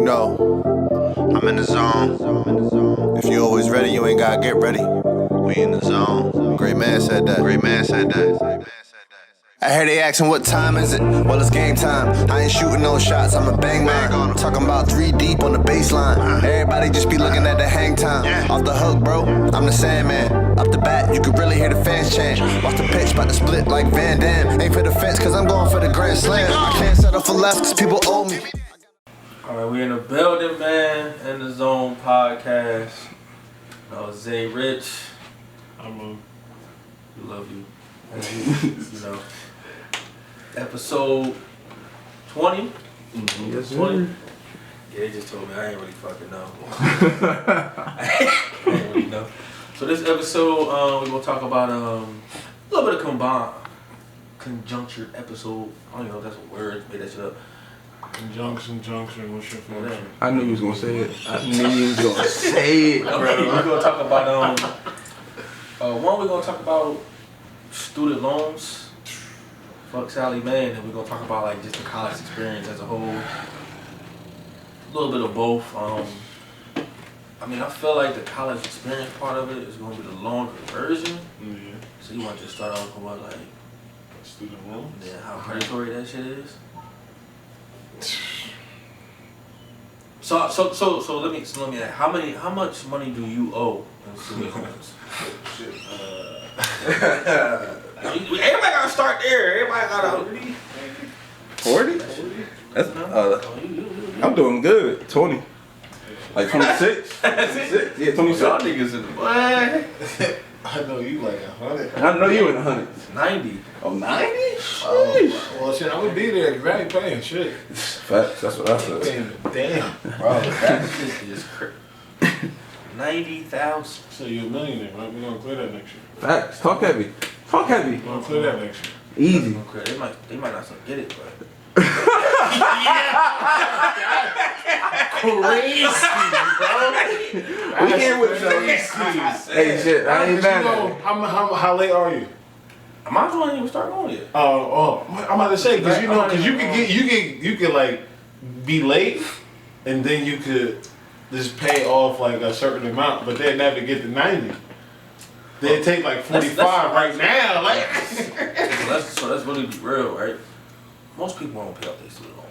know, I'm in the zone. If you always ready, you ain't gotta get ready. We in the zone. Great man said that. I hear they asking what time is it? Well, it's game time. I ain't shooting no shots, I'ma bang mine. Talking about 3 deep on the baseline. Everybody just be looking at the hang time. Off the hook, bro, I'm the Sandman. Up the bat, you can really hear the fans chant. Watch the pitch, bout to split like Van Damme. Ain't for the fence, cause I'm going for the grand slam. I can't settle for less, cause people owe me. Alright, we in the building, man. In the Zone podcast. Zay Rich. I'm a... We love you. You know. Episode 20? Mm-hmm. Yes, 20? Yeah, they just told me I ain't really fucking know. I ain't really know. So this episode, we're gonna talk about a little bit of conjuncture episode. I don't even know if that's a word. Made that shit up. Junction, what's your function? I knew he was gonna say it. I knew he was gonna say it, bro. We're gonna talk about one. We're gonna talk about student loans. Fuck Sally Mae, and we're gonna talk about like just the college experience as a whole. A little bit of both. I mean, I feel like the college experience part of it is gonna be the longer version. Yeah. So you want to just start off with what, like student loans? Yeah, how predatory that shit is. So let me ask, how much money do you owe in student loans? Shit. Everybody gotta start there. Everybody gotta 40? That's I'm doing good. 20. Like 26. 26? Yeah, 26. Y'all niggas in the what? I know you like 100. I know you in the hundreds. 90. Oh, 90? Well, shit, I would be there because I ain't paying shit. Facts, that's what I said. Damn. Bro, that shit is crazy. 90,000. So you're a millionaire, right? We're gonna clear that next year. Facts. Talk heavy. We're gonna clear that next year. Easy. Okay, they might not get it, but. Crazy, bro. We here with the hey, shit, I ain't mad at it. How late are you? Mine's not even start going yet. I'm about to say because you could like be late, and then you could just pay off like a certain amount, but they'd never get to 90. They take like 45 right now. Like, so let's really be real, right? Most people won't pay off their student loans.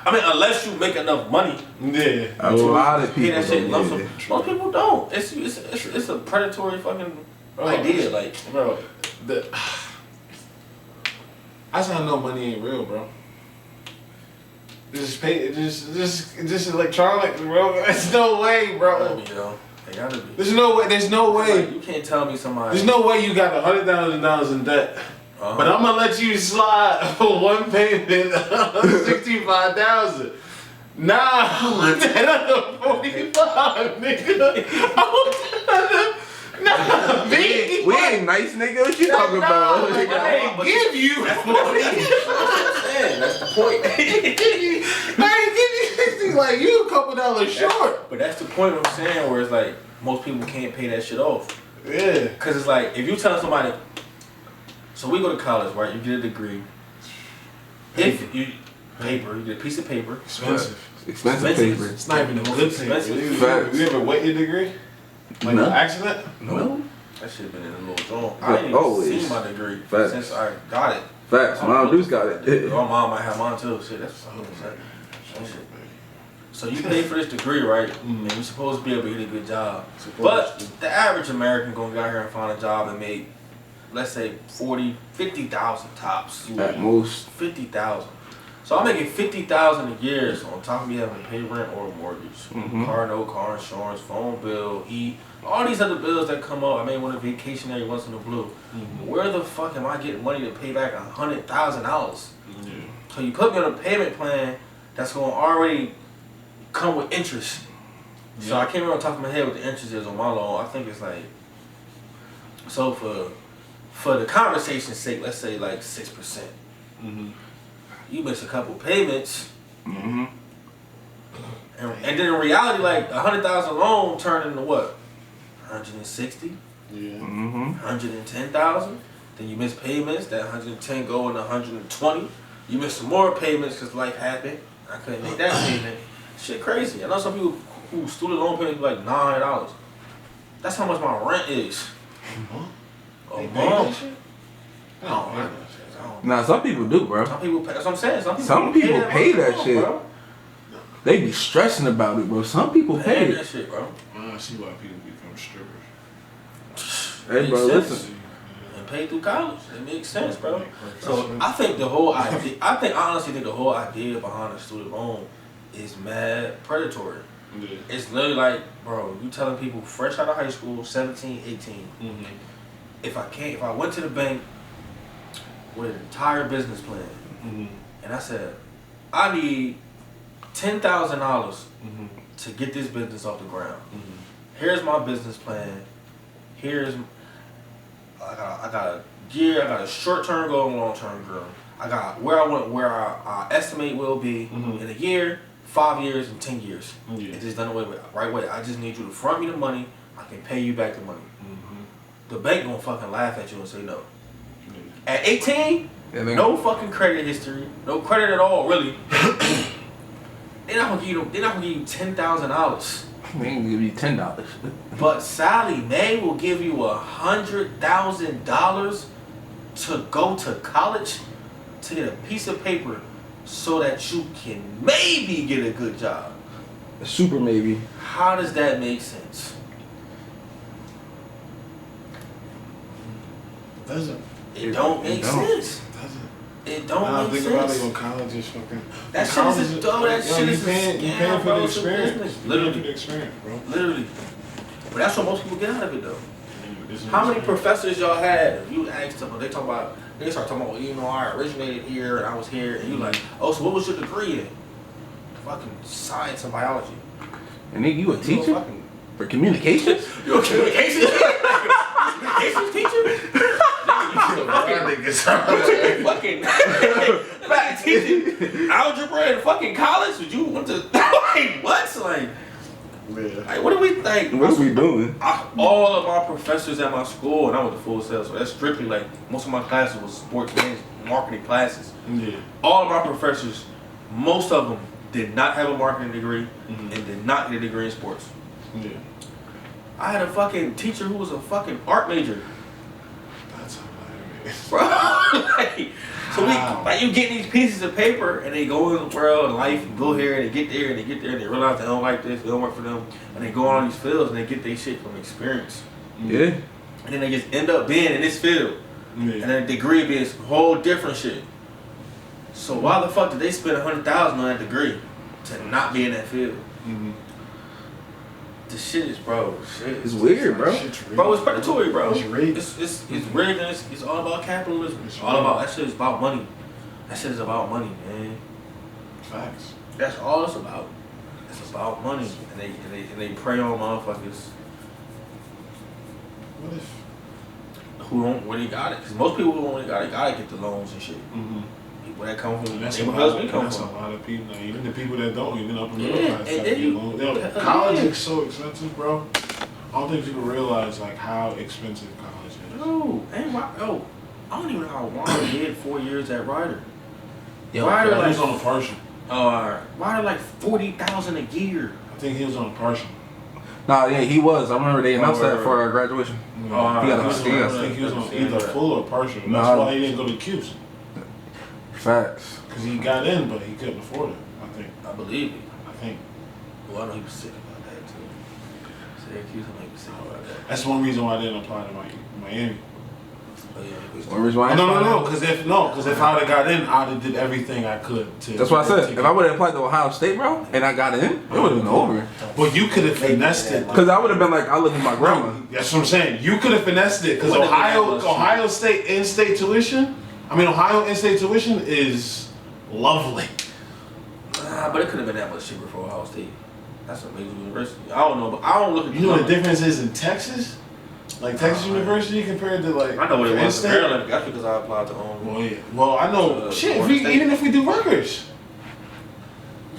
I mean, unless you make enough money. Yeah. A lot of pay people that shit in lump don't. sum. Most people don't. It's a predatory fucking idea. Like, bro, I said I know money ain't real, bro. Just electronics, bro. There's no way, bro. You know, they gotta be. There's no way. Like, you can't tell me somebody. There's no way you got $100,000 in debt. But I'm gonna let you slide for one payment of $65,000. Nah, I'm at 45, nigga. Nah, big. We ain't nice, nigga. What you talking about? I ain't give you 40. That's the point. I ain't give you 60. Like, you a couple dollars short. But that's the point I'm saying, where it's like most people can't pay that shit off. Yeah. Cause it's like if you tell somebody. So we go to college, right? You get a degree. If you you get a piece of paper. Expensive paper. It's not even a good paper. Facts. You ever wet your degree? Like an accident? No. That shit been in a little joint. I ain't even seen my degree since I got it. Facts. Mom Deuce got it. Your mom might have mine too. Shit, that's 100%. So you pay for this degree, right? And you're supposed to be able to get a good job. But the average American gonna go out here and find a job and make, let's say, 40, 50,000 tops. At most. 50,000. So I'm making 50,000 a year. So on top of me having to pay rent or a mortgage, car note, car insurance, phone bill, heat, all these other bills that come up. I may want a vacation every once in a blue. Where the fuck am I getting money to pay back $100,000? So you put me on a payment plan that's gonna already come with interest. So I can't remember on top of my head what the interest is on my loan. I think it's like, so for the conversation's sake, let's say like 6%. You miss a couple payments, and then in reality, like 100,000 loan turn into what? 160? Yeah. 110,000. Then you miss payments. That 110 go into 120. You miss some more payments because life happened. I couldn't make that payment. Shit crazy. I know some people who student loan payments be like $900. That's how much my rent is. A They pay that month. shit? I don't know. Nah, some people do, bro. Some people pay. That's what I'm saying. Some people pay that much, shit. bro. They be stressing about it, bro. Some people pay Pay it. that shit, bro. I see why people become strippers. Hey, bro, Makes sense. listen. And pay through college. It makes sense, bro. So I think the whole idea. I honestly think the whole idea behind a student loan is mad predatory. Yeah. It's literally like, bro, you telling people fresh out of high school, 17, 18, Mm-hmm. if I went to the bank with an entire business plan, Mm-hmm. and I said, I need $10,000 Mm-hmm. to get this business off the ground. Mm-hmm. Here's my business plan. I got a year, I got a short-term goal and long-term goal. I got where I estimate will be in a year, 5 years, and 10 years. Yeah. It's just done away with right way. I just need you to front me the money. I can pay you back the money. Mm-hmm. The bank gonna fucking laugh at you and say no. Yeah. At 18, Yeah, they- no fucking credit history, no credit at all, really. They're not gonna give you $10,000. They ain't give you $10. But Sally Mae will give you $100,000 to go to college to get a piece of paper so that you can maybe get a good job. Super maybe. How does that make sense? Doesn't. It don't make don't. sense. Doesn't. It don't I make think about it sense. when college is fucking. That shit college is a dog. That shit is a you paying scam, for bro. the It's a experience. business. You paying for Literally, the experience, bro. literally. But that's what most people get out of it, though. This is How many experience. professors y'all had? If you asked them, they start talking about, you know, I originated here and I was here, and you like, oh, so what was your degree in? Fucking science and biology. And then you a You teacher? fucking, For communications? you a communications teacher? Communications teacher? Fucking back teaching algebra in fucking college? Did you went to like what? Like what are we like? What are we doing? All of my professors at my school, and I went to Full Sail, so that's strictly like most of my classes was sports management, marketing classes. Yeah. All of my professors, most of them did not have a marketing degree and did not get a degree in sports. Yeah. I had a fucking teacher who was a fucking art major. That's hilarious. Bro, like you get these pieces of paper and they go in the world and life and go here and they get there and they get there and they realize they don't like this, they don't work for them, and they go on these fields and they get their shit from experience. Yeah. And then they just end up being in this field. Yeah. And then a degree being some whole different shit. So why the fuck did they spend $100,000 on that degree to not be in that field? Mm-hmm. The shit is, bro. Shit It's is, weird, bro. bro, it's predatory, bro. It's rigged. It's rigged and it's all about capitalism. It's It's all about rigged. that shit is about money. That shit is about money, man. Facts. That's all it's about. It's about money, and they prey on motherfuckers What if? who don't really got it. Cause most people who don't really got it gotta get the loans and shit. Mm-hmm. People that come from That's a neighborhoods lot. we come That's a from. lot of people. Now, even the people that don't, even upper Yeah, middle class, and have then to you- get loans. Yo, yeah. college is so expensive, bro. I don't think people realize like how expensive college is. No, ain't why. Oh, I don't even know how Warren did 4 years at Ryder. Yo, Ryder He like was on a partial. Ryder like $40,000 a year. I think he was on a partial. Nah, yeah, he was. I remember they announced that Or- for our graduation. You Oh, know, he got a- I think he was on either full or partial. That's Nah. why he didn't go to Cuse. Facts. Because he got in, but he couldn't afford it. I think. I believe it. I think. Well, I know he was sick about that too. Syracuse, I know he was sick about that. That's one reason why I didn't apply to Miami. Oh, yeah, he was One reason why I No. Because if I would have got in, I'd have did everything I could to. That's what I said. to If get- I would have applied to Ohio State, bro, and I got in, it would have been over. But you could have finessed it. Because I would have been like, I live with my grandma. That's what I'm saying. You could have finessed it because Wouldn't have been that much Ohio State in-state tuition. Ohio in-state tuition is lovely. But it could have been that much cheaper for Ohio State. That's a major university. I don't know, but I don't look at You know what the difference is in Texas? Like Texas University compared to like I know what it was. in-state? Maryland. That's because I applied to Well, yeah. Well, I know. Shit, Florida State. even if we do Rutgers,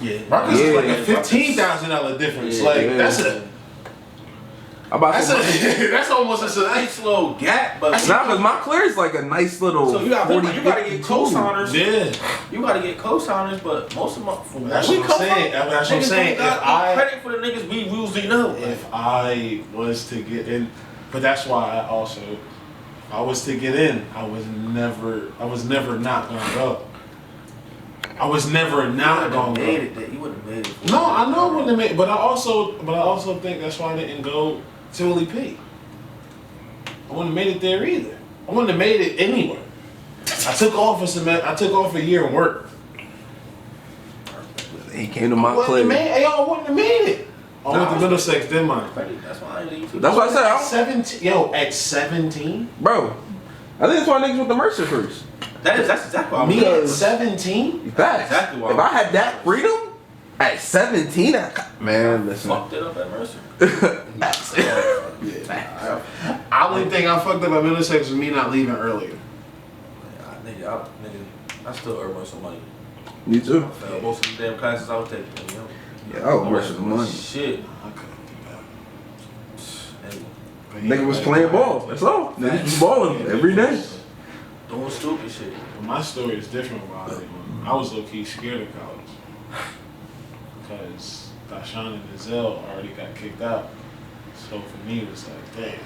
Yeah. Rutgers is like Yeah. a $15,000 difference. Yeah. Like Yeah. that's a. about to say, That's almost It's a a nice little gap, but nah, cause my clear is like a nice little. so you gotta get 40, co-signers. Yeah. You gotta get co-signers, but most of my That's what I'm saying. That's what I'm saying. Got credit for the niggas we usually know. If I was to get in, but that's why I also, if I was to get in, I was never not gonna go. I was never not gonna go. You wouldn't have made it. No, I know I wouldn't have made it, but I also think that's why I didn't go to Willie P. I wouldn't have made it there either. I wouldn't have made it anywhere. I took off a year and worked. He came to my clip. I wouldn't have made it. I went to Middlesex, didn't I? That's why I leave. That's what I said. I don't- 17. Yo, at 17. Bro, I think that's why niggas went to Mercer first. That's exactly why. Me at Because- 17. Facts. Exactly why. If I had that freedom at 17, man, listen. Fucked it up at Mercer. I only thing I fucked up at Middlesex was me not leaving earlier. I still earn some money. Me too. Most of the damn classes I was taking, you know. Yeah, I was worth some money. Shit. I couldn't do that. Hey, Nigga was playing ball. That's all. Niggas was balling every day. doing stupid shit. My story is different about it. I was low key scared of college because Dashawn and Denzel already got kicked out. So for me, it was like, damn.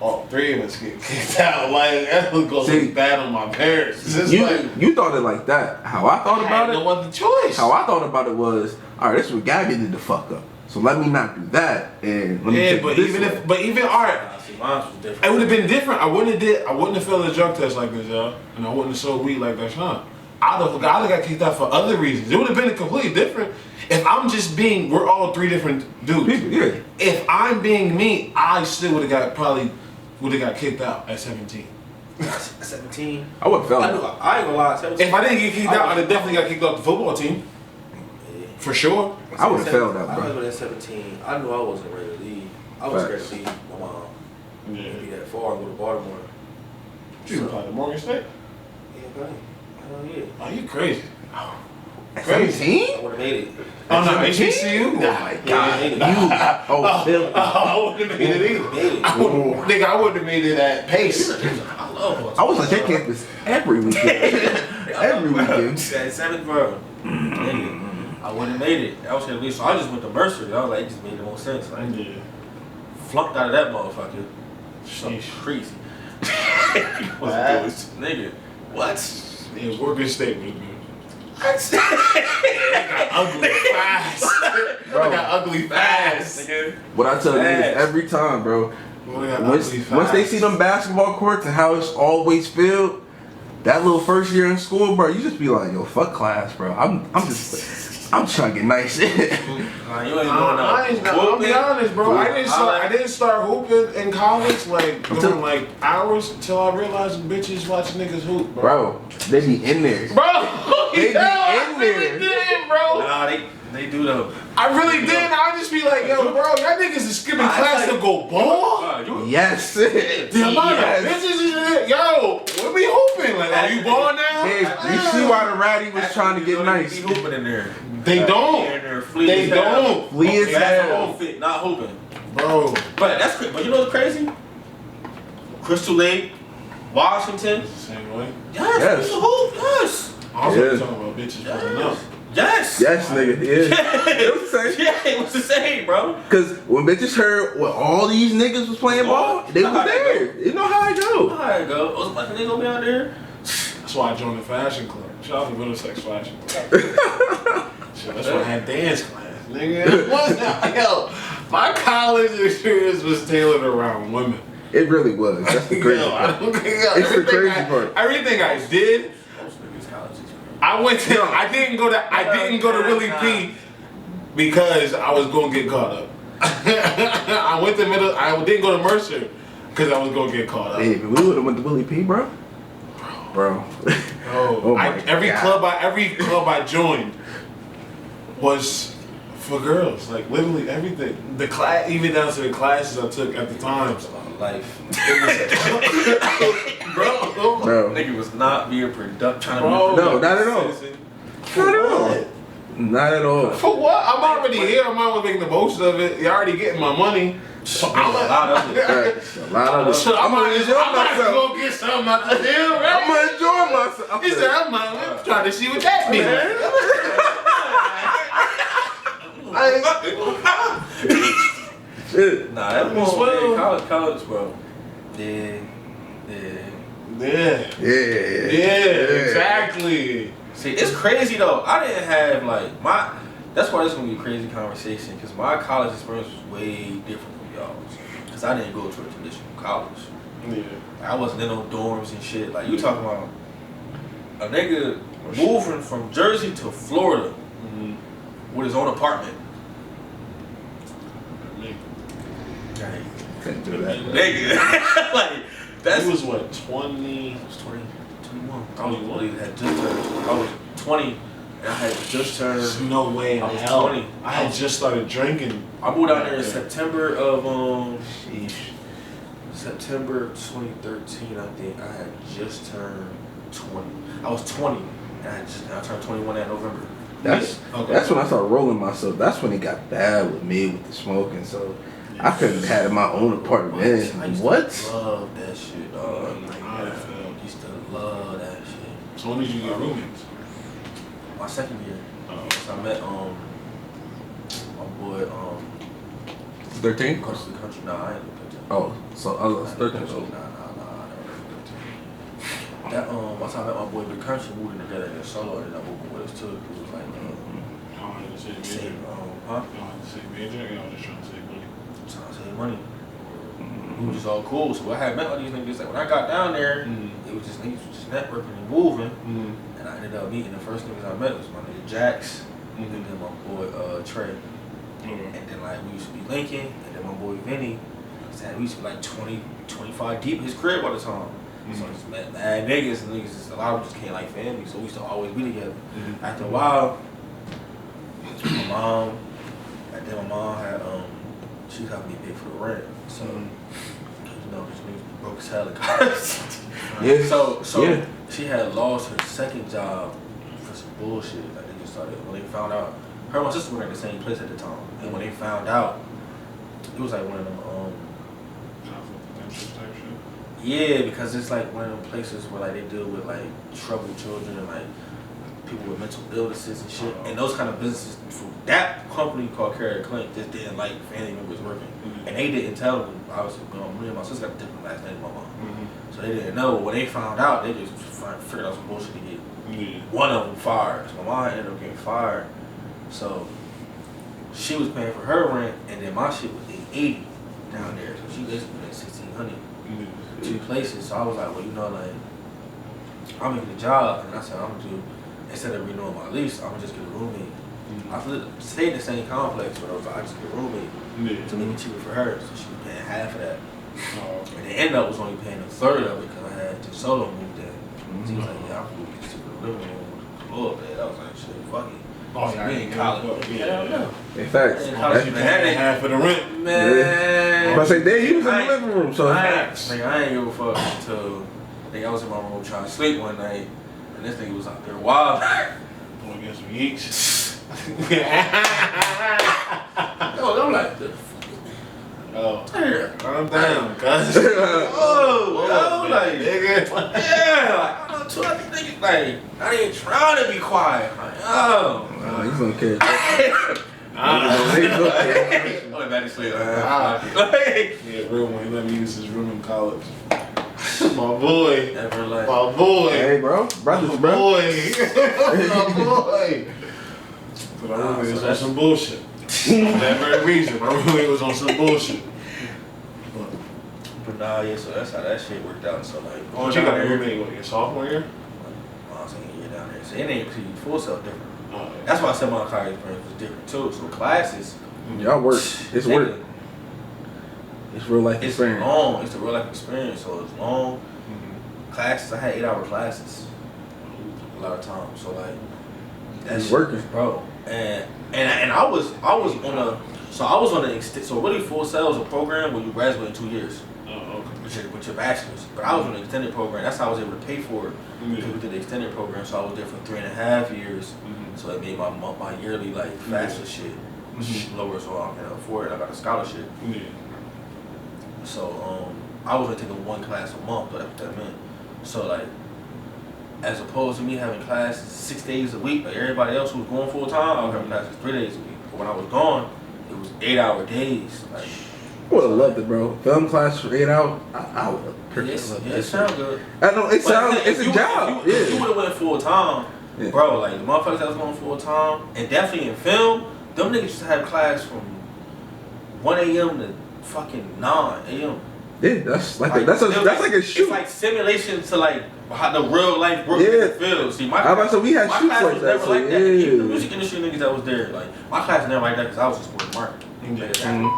All three of us get kicked out. Like, that was going to See, look bad on my parents. It's like, You thought it like that. How I thought I about had it. no other choice. How I thought about it was, all right, this is what Gabby did to fuck up. So let me not do that, and let me Yeah, take but this even way. all right, Nah, see, mine was different. it would have been different. I wouldn't have failed the drug test like this, y'all, and I wouldn't have sold weed like Dashawn. I'd have got kicked out for other reasons. It would have been completely different. If I'm just being, we're all three different dudes. People, yeah. If I'm being me, I still would have got kicked out at 17. 17. I would have felt I it. ain't gonna lie. 17. If I didn't get kicked out, I'd have definitely got kicked off the football team. For sure. I would have failed that, I bro. was at 17. I knew I wasn't ready to leave. I was scared to leave my mom. Yeah. Be that far and go to Baltimore. You can apply to Morgan State. Yeah, buddy. Hell yeah. Oh, you crazy. At Crazy. 17? I would have made it. Oh, no, 17? HBCU? Oh my Yeah, God. I made it. Oh, Philly. I wouldn't have made it either. Made it. I wouldn't have made it at pace. I love I was at that campus every weekend. Every weekend. At 7th, bro. Nigga, I wouldn't have made it. I was gonna leave, so I just went to Mercer. I was like, it just made the most sense. Like, Yeah. flunked out of that motherfucker. Something Sheesh. crazy. What? Wasn't doing nigga. What? Yeah, Morgan State was good. What? Got ugly fast. Bro. Got ugly fast. Nigga. What I tell niggas Facts. every time, bro. Got Once ugly they fast. see them basketball courts and how it's always filled, that little first year in school, bro, you just be like, yo, fuck class, bro. I'm trying to get nice shit. Nah, you ain't I'll be honest, bro. I didn't start hooping in college like Until- during like hours until I realized bitches watch niggas hoop, bro. Bro, they be in there. Bro, They be in I really there. did, bro. Nah, they do though. I really did. I just be like, yo, bro, y'all niggas is skipping class to go ball. Yes. The amount of bitches is in yo, what we hooping? Like, are you ball now? Hey, you see why the ratty was trying to get nice. Be hooping in there. They don't. In there, flea They as hell. don't. Flea as That's hell. whole fit, not hooping. Bro. But that's but you know what's crazy? Crystal Lake, Washington. Same way. Yes, Yes. it's a hoop. Yes. I was Yeah. talking about bitches pulling up. Yes. Yes, nigga. Yeah. It was the same. Yeah, it was the same, bro. Cause when bitches heard what all these niggas was playing ball, they was there. You know how I go. Alright, go. Was a bunch of niggas gonna be out there? That's why I joined the fashion club. Shout out to Middlesex Fashion Club. Shit, that's why I had dance class, nigga. Yo, my college experience was tailored around women. It really was. That's the crazy Yo, part. it's the crazy part. Everything I did, Most niggas colleges. I went to. I didn't go to Willie P because I was gonna get caught up. I didn't go to Mercer because I was gonna get caught up. Hey, if we would have went to Willie P, bro. Bro. Oh my Every God. club I joined was for girls. Like literally everything. The class, even down to the classes I took at the time. It's about life. Bro. Nigga was not being productive. Trying Bro. to be No, not at all. citizen. Not at all. Not at all. For what? I'm already here. I'm already making the most of it. You're already getting my money. So A lot of it. Facts. A lot of it. So I'm gonna enjoy I'm about to myself. go get something out the deal, right? I'm gonna enjoy myself. He said, I'm trying to see what that means. Shit. Nah, that's more college, bro. Yeah. Yeah, Yeah. exactly. See, it's crazy though. I didn't have like my. That's why this is gonna be a crazy conversation because my college experience was way different from y'all's. Because I didn't go to a traditional college. Yeah. I wasn't in no dorms and shit. Like you talking about a nigga moving from Jersey to Florida with his own apartment. Like, Can't do that. nigga, like that's. He was what, 20? I was 20, 21. I was had just turned. I was 20, and I had just There's turned. no way in I was hell. 20. I had just started drinking. I moved out there in September of September 2013. I think I had just turned 20. I was 20, and I turned 21 in November. That's when I started rolling myself. That's when it got bad with me with the smoking. So I couldn't have my own apartment. I used What? to love that shit, dog. I used to love that shit. So when did you get roommates? My second year. Oh. So I met my boy 13? across the country. Nah, I ain't lived there. Oh, so I was 13. Nah, I never lived there. That once I met my boy Big Country, we moved in together in solo, and I moved with us too. It was like Y'all had the same same, major? huh? Y'all had the same major? Y'all just trying to save money? Trying to save money. We were just all cool. So I had met all these niggas. Like when I got down there, it was just niggas was just networking and moving. And I ended up meeting the first niggas I met was my nigga Jax, and then my boy Trey. And then like we used to be linking, and then my boy Vinny. We used to be like 20, 25 deep in his crib all the time. So I just met mad niggas, and niggas, a lot of them just came like family. So we used to always be together. After a while, my mom had she was having me pay for the rent. So you know, this nigga broke as hell in college. Yeah. So Yeah. she had lost her second job for some bullshit. Like they just started when they found out. Her and my sister were at the same place at the time, and when they found out, it was like one of them. Yeah, because it's like one of them places where like they deal with like troubled children and like people with mental illnesses and shit. And those kind of businesses, for that company called Carrier Clinic just didn't like family members working. And they didn't tell them. Obviously, me and my sister got a different last name than my mom. So they didn't know. When they found out, they just figured out some bullshit to get one of them fired. So my mom ended up getting fired. So she was paying for her rent, and then my shit was $880 down there. So she basically paid $1,600. Two places, so I was like, well, you know, like, I'm gonna get a job, and I said, I'm gonna do, instead of renewing my lease, I'm gonna just get a roommate. I stayed in the same complex, but I was like, I just get a roommate to make it cheaper for her, so she was paying half of that. And the end up was only paying a third of it because I had just solo moved in. So he was like, yeah, I'm gonna get cheaper living room, blow up there. I was like, shit, fuck it. Oh, So we in college. Yeah. In fact, In college, That ain't half of the rent. Man. But I say, damn, you was in the I ain't- living room, so I ain't give a fuck until I was in my room trying to sleep one night, and this nigga was out there wild. Going against some yeeks. Yo, I'm like, the fuck? Oh. Damn. Calm down, cuz. Oh, like, nigga. yeah, like, I know two other niggas, like, I ain't trying to be quiet. Like, oh. nah, he's gonna catch. I went back to sleep. Yeah, real one. He let me use his room in college. My boy. Never like. My boy. Hey, bro, brothers, My bro. boy. My boy. But my roommate was on some bullshit. For that very reason. My roommate was on some bullshit. But nah, yeah, so that's how that shit worked out. So, like, Oh, you got a roommate, what, your sophomore year? I was saying, yeah, down there. So it ain't pretty full self different. Oh, yeah. That's why I said my college experience was different too. So classes, Y'all work. It's work. nigga, It's real life It's experience. long. It's a real life experience. So it's long. Classes. I had 8-hour classes a lot of times. So like that You shit working. was, bro. And I was on the so really full sail is a program where you graduate in 2 years Oh, okay. with your bachelor's. But I was on the extended program. That's how I was able to pay for it. Because we did the extended program, so I was there for 3.5 years. So it made my yearly like FAFSA shit lower, so I can afford it. I got a scholarship. Yeah. So I was only taking one class a month, but that's what that meant. So like, as opposed to me having classes 6 days a week, like everybody else who was going full time, I was having classes 3 days a week. But when I was gone, it was 8-hour days. Like, I would have loved it, bro. Film class for 8 hours. I would have yes, loved yeah, it. it sounds good. I know it sounds. It's a job. If you Yeah. would have went full time, Yeah. bro, like the motherfuckers that was going full time, and definitely in film, them niggas used to have class from 1 a.m. to fucking 9 a.m. Yeah, that's like that's like a shoot. It's like simulation to like how the real life work in Yeah. the field. See, my I was about to say, we had my shoots class like was that, never so like that. yeah. Even the music industry niggas that was there, like my class was never like that because I was just sports marketing.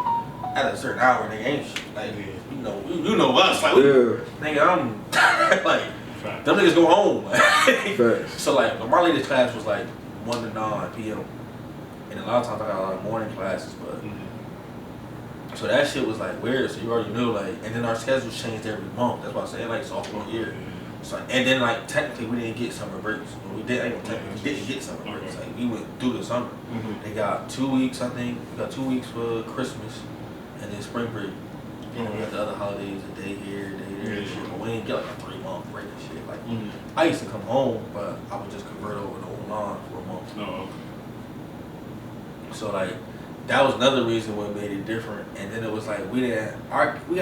At a certain hour, nigga ain't shit. Like you know us, like nigga, I'm like them niggas go home. Facts. So like my latest class was like 1 to 9 p.m. And a lot of times I got a lot of morning classes, but so that shit was like weird. So you already knew like, and then our schedules changed every month. That's why I say like sophomore year. So and then like technically we didn't get summer breaks. We didn't get summer breaks. Like we went through the summer. They got 2 weeks, I think. We got 2 weeks for Christmas, and then spring break. You know, we got the other holidays, a day here, a day there, and shit. But we didn't get like a 3-month break and shit. Like I used to come home, but I would just convert over to online for a month. No. So like that was another reason what made it different. And then it was like we had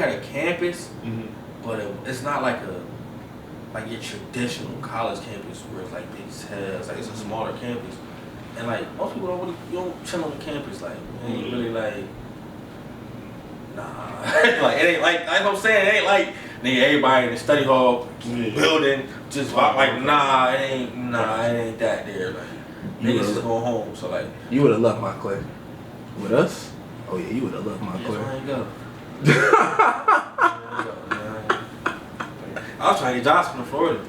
a campus, but it's not like your traditional college campus where it's like big cells. Like it's a smaller campus, and like most people don't really chill on the campus. Like you ain't really like nah. Like it ain't like I'm saying. It ain't like nigga everybody in the study hall building just like nah. It ain't that there. Like niggas just going home. So like You would have loved my class. With us? Oh yeah, you would have loved my that's class. where I go. I was trying to get jobs from Florida.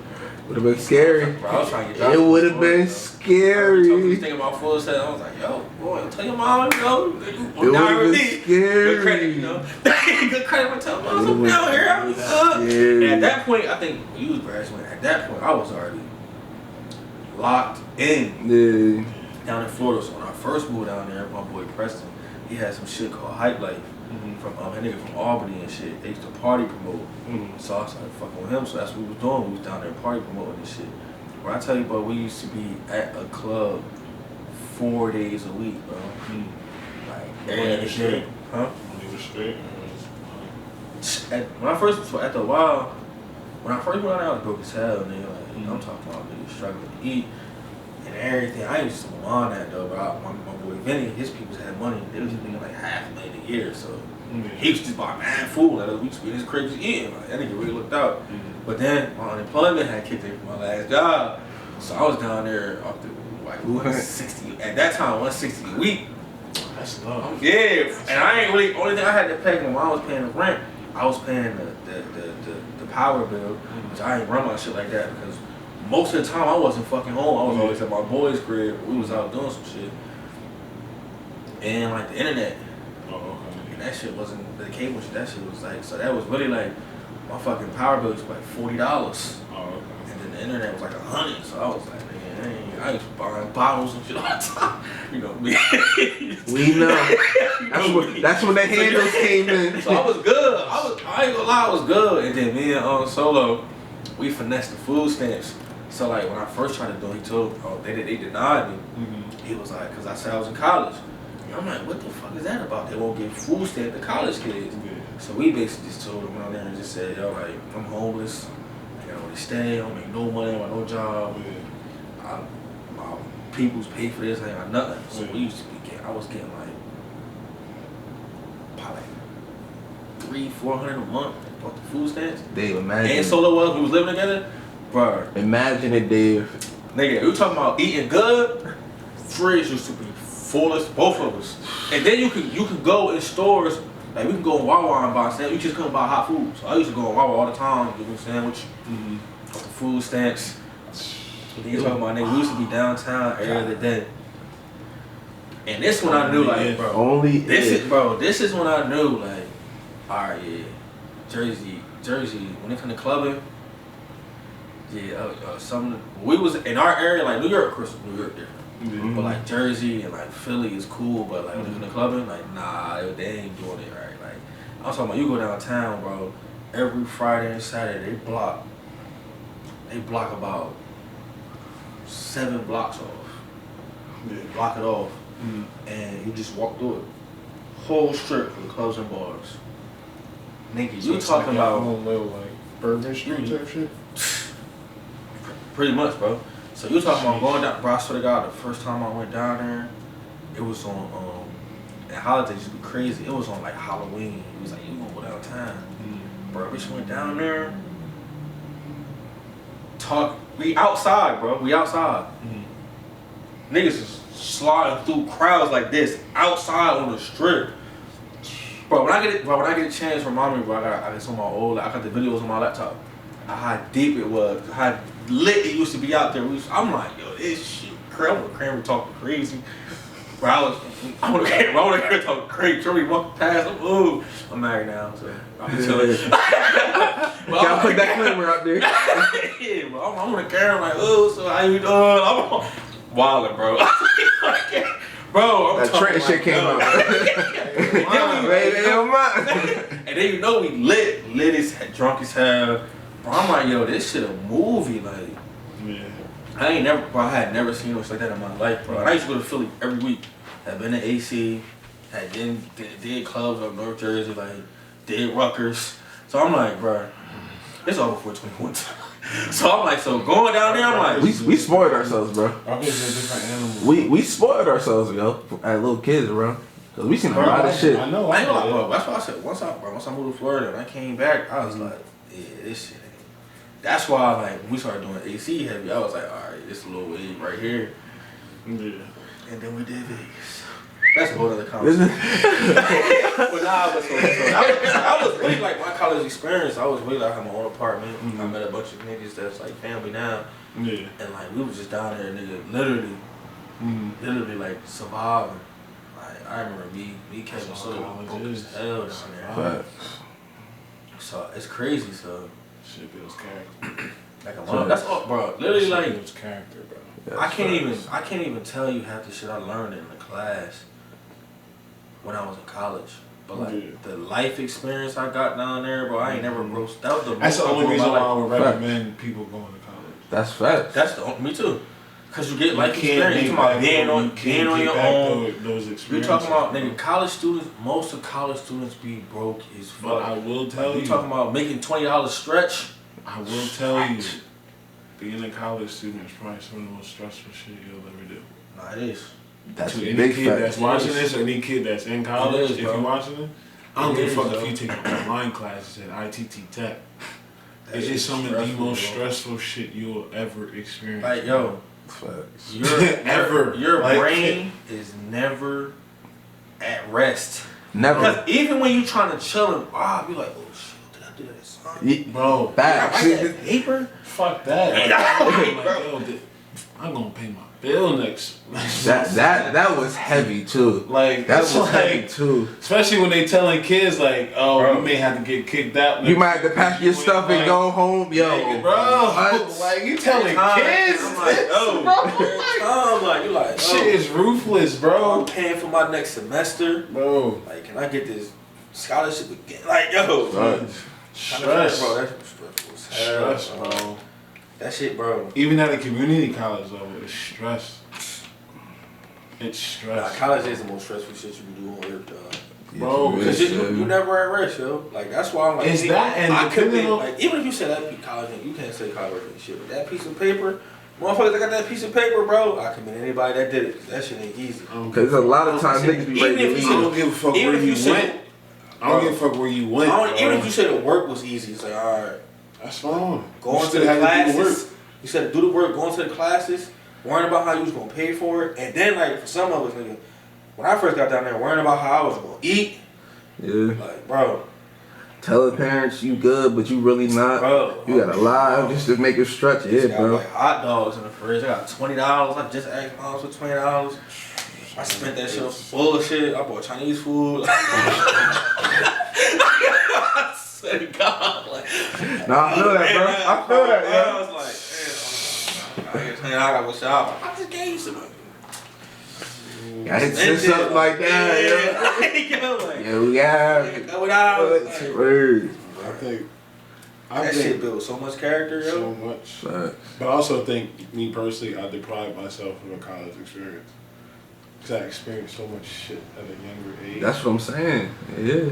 Would have been scary. Bro, I was trying to get jobs. It from would have Florida. been I was scary. thinking about full set. I was like, yo, boy, tell your mom, you know, It would have been good scary. credit, you know. Good credit. I tell mom, I'm It down here. I'm would've been scary. And at that point, I think when you was graduating, at that point, I was already locked in Yeah. down in Florida. So when I first moved down there, my boy Preston, he had some shit called Hype Life. From that nigga from Albany and shit. They used to party promote. So I started fucking with him. So that's what we was doing. We was down there party promoting and shit. When I tell you, bro, we used to be at a club 4 days a week, bro. Like every day, huh? When I first at the wild, when I first went out there, I was broke as hell, nigga. Like I'm talking about niggas struggling to eat and everything. I used to want that though, but my boy Vinny, his people had money. They was making like $500,000 a year, so. He used to buy mad food. Like we used to be in his crib just eating. Like that nigga really looked out. But then my unemployment had kicked in from my last job, so I was down there up to like 160 at that time, 160 a week. That's low. Yeah, and I ain't really. Only thing I had to pay when I was paying the rent, I was paying the power bill, which I ain't run my shit like that because most of the time I wasn't fucking home. I was always at my boy's crib. We was out doing some shit, and like the internet. That shit wasn't the cable shit. That shit was like, so that was really like my fucking power bill was like $40, and then the internet was like $100. So I was like, man, I used to buy bottles and shit all the time. You know me. We know. That's when the handles came in. So I was good. I ain't gonna lie, I was good. And then me and Solo, we finessed the food stamps. So like when I first tried to do it, he told they denied me. He was like, cause I said I was in college. I'm like, what the fuck is that about? They won't give food stamp to college kids. So we basically just told them out there and just said, yo, like, I'm homeless. I got nowhere to stay. I don't make no money. I got no job. My people's pay for this. I ain't got nothing. So we used to be getting, I was getting like, probably $300-400 a month for the food stamps. Dave, imagine. And Solo was, we was living together. Bro. Imagine it, Dave. Nigga, we talking about eating good. Fridge used to be fullest, both of us. And then you could go in stores, like we can go in Wawa and buy sandwich. You just couldn't buy hot food. So I used to go in Wawa all the time, get a sandwich, with the food stamps. And then you talking about nigga, we used to be downtown every other day. And this when I knew like, bro, this is when I knew like, alright, yeah, Jersey, when it come to clubbing, yeah, we was in our area like New York, of course, New York different. But like Jersey and like Philly is cool, but like in the clubbing, like nah, they ain't doing it right. Like I'm talking about you go downtown, bro. Every Friday and Saturday, they block about 7 blocks off. Yeah. Block it off, and you just walk through it. Whole strip of clubs and bars. Nigga, So you it's talking like about your own little like Bourbon Street type shit? pretty much, bro. So you talking about going down, bro? I swear to God, the first time I went down there, it was on and holidays used to be crazy. It was on like Halloween. It was like you gonna go downtown, bro. Bitch went down there. We outside, bro. We outside. Niggas is sliding through crowds like this outside on the strip. Bro, when I get a chance, remind me, bro. I got some of my old. I got the videos on my laptop. How deep it was, how lit it used to be out there. I'm like, yo, this shit crazy. I'm with Kramer talking crazy. Bro, I want to talking crazy. Trey walking past. I'm married now, so I'm chilling. Y'all put that camera out there. Yeah, bro. I'm on the camera like, so how you doing? I'm wildin', bro. Bro, I'm That Trent shit came out. And then you know we lit as drunk as hell. Bro, I'm like, yo, this shit a movie, like. Yeah. I had never seen no shit like that in my life, bro. And I used to go to Philly every week. Had been to AC, had did clubs up North Jersey, like did Rutgers. So I'm like, bro, it's over for 21 times. So I'm like, so going down there, I'm like, We spoiled ourselves, bro. Rutgers is a different animal. We spoiled ourselves, yo, as little kids, bro. Cause we seen a lot of shit. I know, bro. That's why I said once I moved to Florida and I came back, I was like, yeah, this shit ain't. That's why, like, when we started doing AC heavy, I was like, all right, this little wave right here. Yeah. And then we did Vegas. That's a whole other conversation. But nah, I was really like my college experience. I was really like I had my own apartment. I met a bunch of niggas that's like family now. Yeah. And like we was just down there, nigga, literally like surviving. Like I remember me Kevin so broke as hell down there. So it's crazy. So shit builds character. like that's all, bro. Literally like builds character, bro. Yeah, I can't even tell you half the shit I learned in the class when I was in college. But like the life experience I got down there, bro, I ain't never broke. That was the That's the only reason why I would Fact. recommend people going to college. That's facts. That's the me too. Cause you get life You can't experience. You make talking about back being those- on you can't your get back own. those You experiences. talking about nigga college students? Most of college students be broke as fuck. But I will tell You you, talking about making $20 stretch? I will tell you, being a college student is probably some of the most stressful shit you'll ever do. Nah, it is. That's To a any big kid fact. that's watching this or any kid that's in college, is, if bro. you're watching it, I don't It give a is, fuck bro. if you take online classes at ITT Tech. That It shit is some of the stressful, most bro. stressful shit you'll ever experience. Like yo, Facts. your Like- brain is never at rest. Never. Because even when you trying to chill and be like, oh shit, did I do that son? Bro, Facts. Did I write that paper? fuck that. Hey, Like, bro. yo, I'm gonna pay my bill next. That was heavy too. Like That that's was heavy like, too. especially when they telling kids like, oh, Bro. you may have to get kicked out. You might have to pack your stuff and go home, yo. Bro, What? like you telling kids, I'm like, this, yo, bro, I'm like, you like, shit is ruthless, I'm bro. paying for my next semester. Bro, Like, can I get this scholarship again? Like, yo, stress, bro. That's stressful as hell, stress, bro. That shit, bro. Even at a community college level, it's stress. It's Nah, stress, college is the most stressful shit you can do on earth, dog. bro. Cause you never at rest, yo. Like that's why I'm like, Is that and I could be depending on- like, even if you say that college, you can't say college and shit. But that piece of paper, motherfuckers that got that piece of paper, bro, I commend anybody that did it. That shit ain't easy. Cause a lot of times niggas be Even ready to if I you leave. don't give a fuck Even where if you you said- went. I don't give a fuck where you went. Even bro. if you said the work was easy, it's like, all right, That's fine. going You to still the have to do classes. You said do the work, going to the classes, worrying about how you was gonna pay for it, and then like for some of us, nigga, when I first got down there, worrying about how I was gonna eat, Yeah. like, bro, Tell the parents you good, but you really not. bro, You gotta lie just to make it stretch. I Yeah, got bro. like hot dogs in the fridge. I got $20. I just asked moms for $20. I spent that shit on bullshit. I bought Chinese food. I swear to God, like, Nah, I feel that, bro. I feel that, I yeah. was like, damn, I got $20. I gotta go shop. I just gave you some money. I hit something like that. Word. I That think shit built so much character, yo. so much. But I also think, me personally, I deprived myself of a college experience. Because I experienced so much shit at a younger age. That's what I'm saying. Yeah.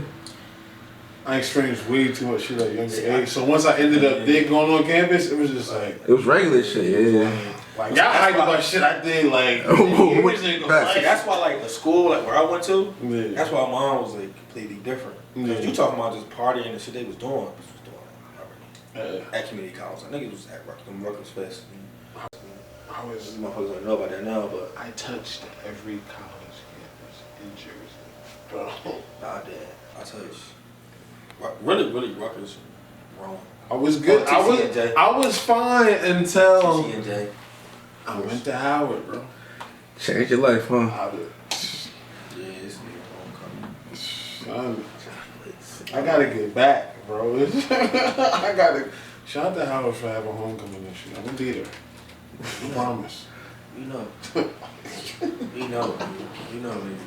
I experienced way too much shit at a younger age. So once I ended up going on campus, it was just like... It was regular shit, yeah. Like, y'all hype about shit I did, like... That's why, like, the school, like, where I went to, Yeah. that's why mine was, like, completely different. Because you talking about just partying and shit they was doing. At community college. I think it was at them Rutgers Fest. I was... Motherfuckers don't know about that now, but... I touched every college campus in Jersey. Bro. Nah, damn. I touched... Really, Rutgers wrong. I was good. I was fine until... TCNJ. I went to Howard, bro. Change your life, huh? Howard. Yeah, it's homecoming. Son, I gotta get back, bro. I gotta... Shout out to Howard for having homecoming this year. I'm gonna be there. I promise. You know. You know, man.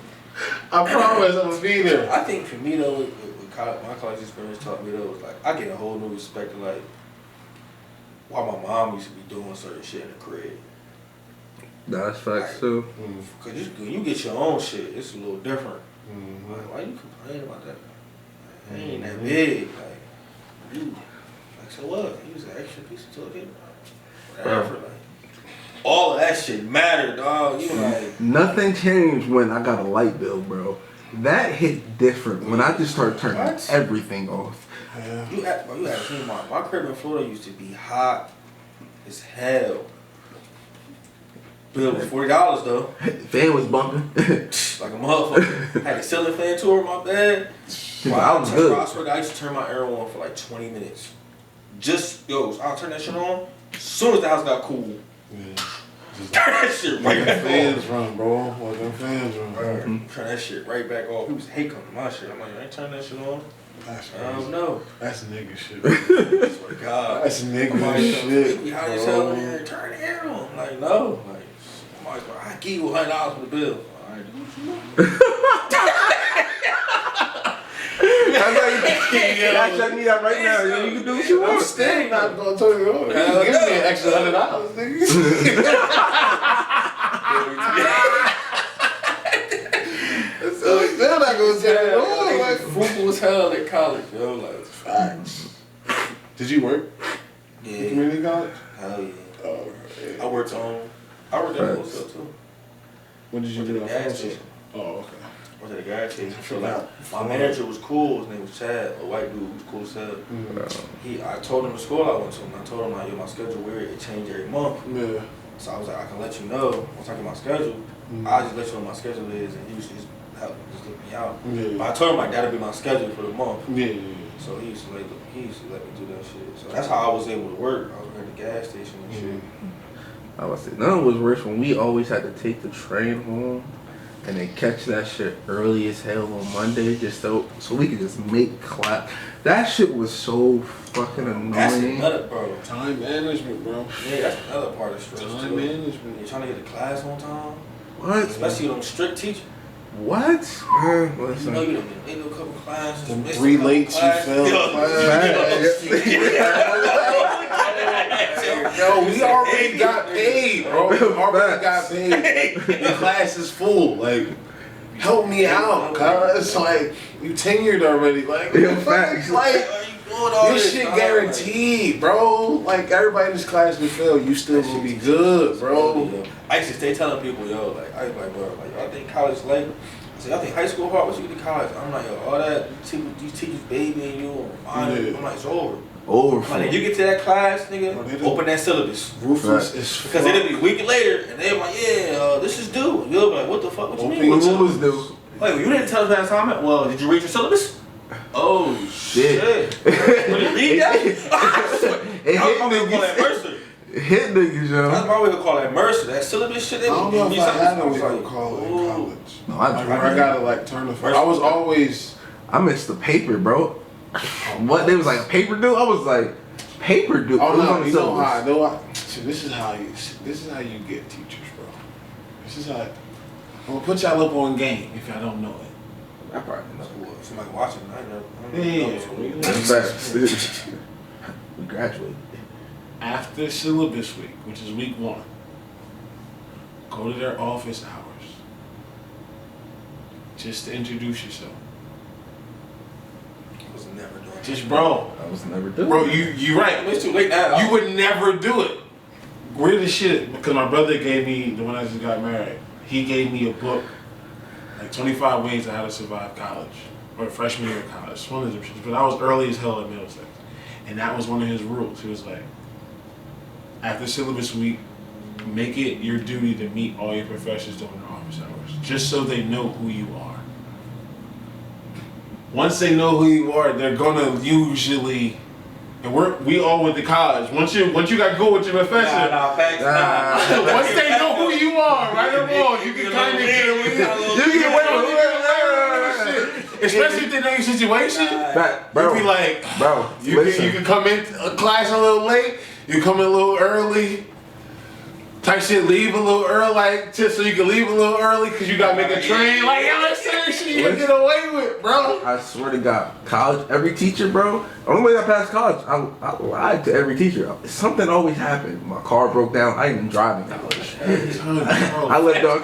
I promise I'm gonna be there. I think for me though, with college, my college experience taught me though, was like I get a whole new respect to like why my mom used to be doing certain shit in the crib. That's facts too. Cause when you get your own shit, it's a little different. Mm-hmm. Like, why you complaining about that? Like, it ain't that big. Like, you, like so what? You was an extra piece of toilet. Whatever. Like, all of that shit mattered, dog. You like Nothing changed when I got a light bill, bro. That hit different when I just started turning everything off. Yeah. you had seen my crib in Florida used to be hot as hell. Bill was $40 though. Fan was bumping. Like a motherfucker. Had a ceiling fan tour my bed. I was good. I swear to God, I used to turn my air on for like 20 minutes. I'll turn that shit on. As soon as the house got cool. Yeah. Turn that shit right back fans off. run, bro. Let them fans run. Turn that shit right back off. He was hate coming to my shit. I'm like, I ain't turn that shit on. That's I don't crazy. know. That's nigga shit. I swear to God. That's nigga shit. You how you tell me turn the air on? I'm like, no. Like, I'm like, I give you $100 for the bill. All right, do what you want. I need that right now. You can do what you I'm want. still not gonna turn it on. Hell Give me no. an extra $100, nigga. So I'm still not gonna turn it on. Like, Frugal as hell at college, yo. Like, facts. Did you work? yeah. Community college? Hell yeah. Oh, yeah. I worked at Wholesale too. When did you Worked do at that? the gas station. Oh, okay. I was at a gas station. So like, my manager was cool. His name was Chad, a white dude who was cool as hell. I told him the school I went to, and I told him like, yo, my schedule weird. It changed every month. Yeah. So I was like, I can let you know once I get my schedule. I'll just let you know what my schedule is, and he used to just help just look me out. Yeah. But I told him like that'll be my schedule for the month. Yeah. So he used to let me do that shit. So that's how I was able to work. I was at the gas station and shit. I was saying, none was worse when we always had to take the train home and then catch that shit early as hell on Monday just so we could just make class. That shit was so fucking annoying. That's another, bro. Time management, bro. Yeah, that's another part of stress Time too. management. You're trying to get to class on time, What? especially with them strict teachers. What? Man, You listen. know you done been in a couple classes. Them missed a 3 couple late you classes. fell Yo, we already got paid, bro. We already got paid. The class is full. Like, help me out, cuz. Like, you tenured already. Like, what the fuck? Facts. Like, Why you doing all this shit guaranteed, bro. Like, everybody in this class will fail. You still gonna be good, bro. I used to stay telling people, yo, like, I was like, bro, like, y'all think college late? I said, y'all think high school hard? What you get to college? I'm like, yo, all that, these teachers babying you or reminding you. I'm like, it's over. Over I'm like, you get to that class, nigga, open that syllabus. Ruthless is Because it'll be a week later, and they're like, yeah, this is due. And you'll be like, what the fuck? What you mean? What was due? Wait, you didn't tell us last time? Well, did you read your syllabus? Oh, shit. When you read that? It I'm going to call that hit Mercer. niggas. Hit niggas, yo. That's my way to call that Mercer. That syllabus shit. I don't know if I had a way to like, call it in ooh. college. No, Like, where I gotta like turn the phone. I was always. I missed the paper, bro. What? They was like a paper due? I was like, paper due? Oh It was no, on the you know how syllabus. I know. See, this is how you get teachers, bro. This is how. I'm gonna put y'all up on game if y'all don't know it. I probably know. Somebody watching, I know. Yeah. That's facts. We graduated. After syllabus week, which is week 1, go to their office hours. Just to introduce yourself. I was never doing Just bro. I was never doing Bro, it. you right. It's too late now. You would never do it. Weirdest shit, because my brother gave me, the one I just got married, he gave me a book, like 25 Ways on How to Survive College, or freshman year of college, one of them shits. But I was early as hell at Middlesex. And that was one of his rules. He was like, after syllabus week, make it your duty to meet all your professors during their office hours, just so they know who you are. Once they know who you are, they're gonna usually, and we all went to college. Once you got good with your professor, Thanks. once they know who you are, right or wrong, you can kind of get away with shit. Especially if they know your situation. Bro, You be like, bro, you listen. can come in class a little late, you come in a little early, type shit, leave a little early, like, just so you can leave a little early because you got to make a train. Like, yo, that's certain shit you can get away with, bro. I swear to God, college, every teacher, bro, the only way I passed college, I lied to every teacher. Something always happened. My car broke down. I didn't even drive in college. I lived on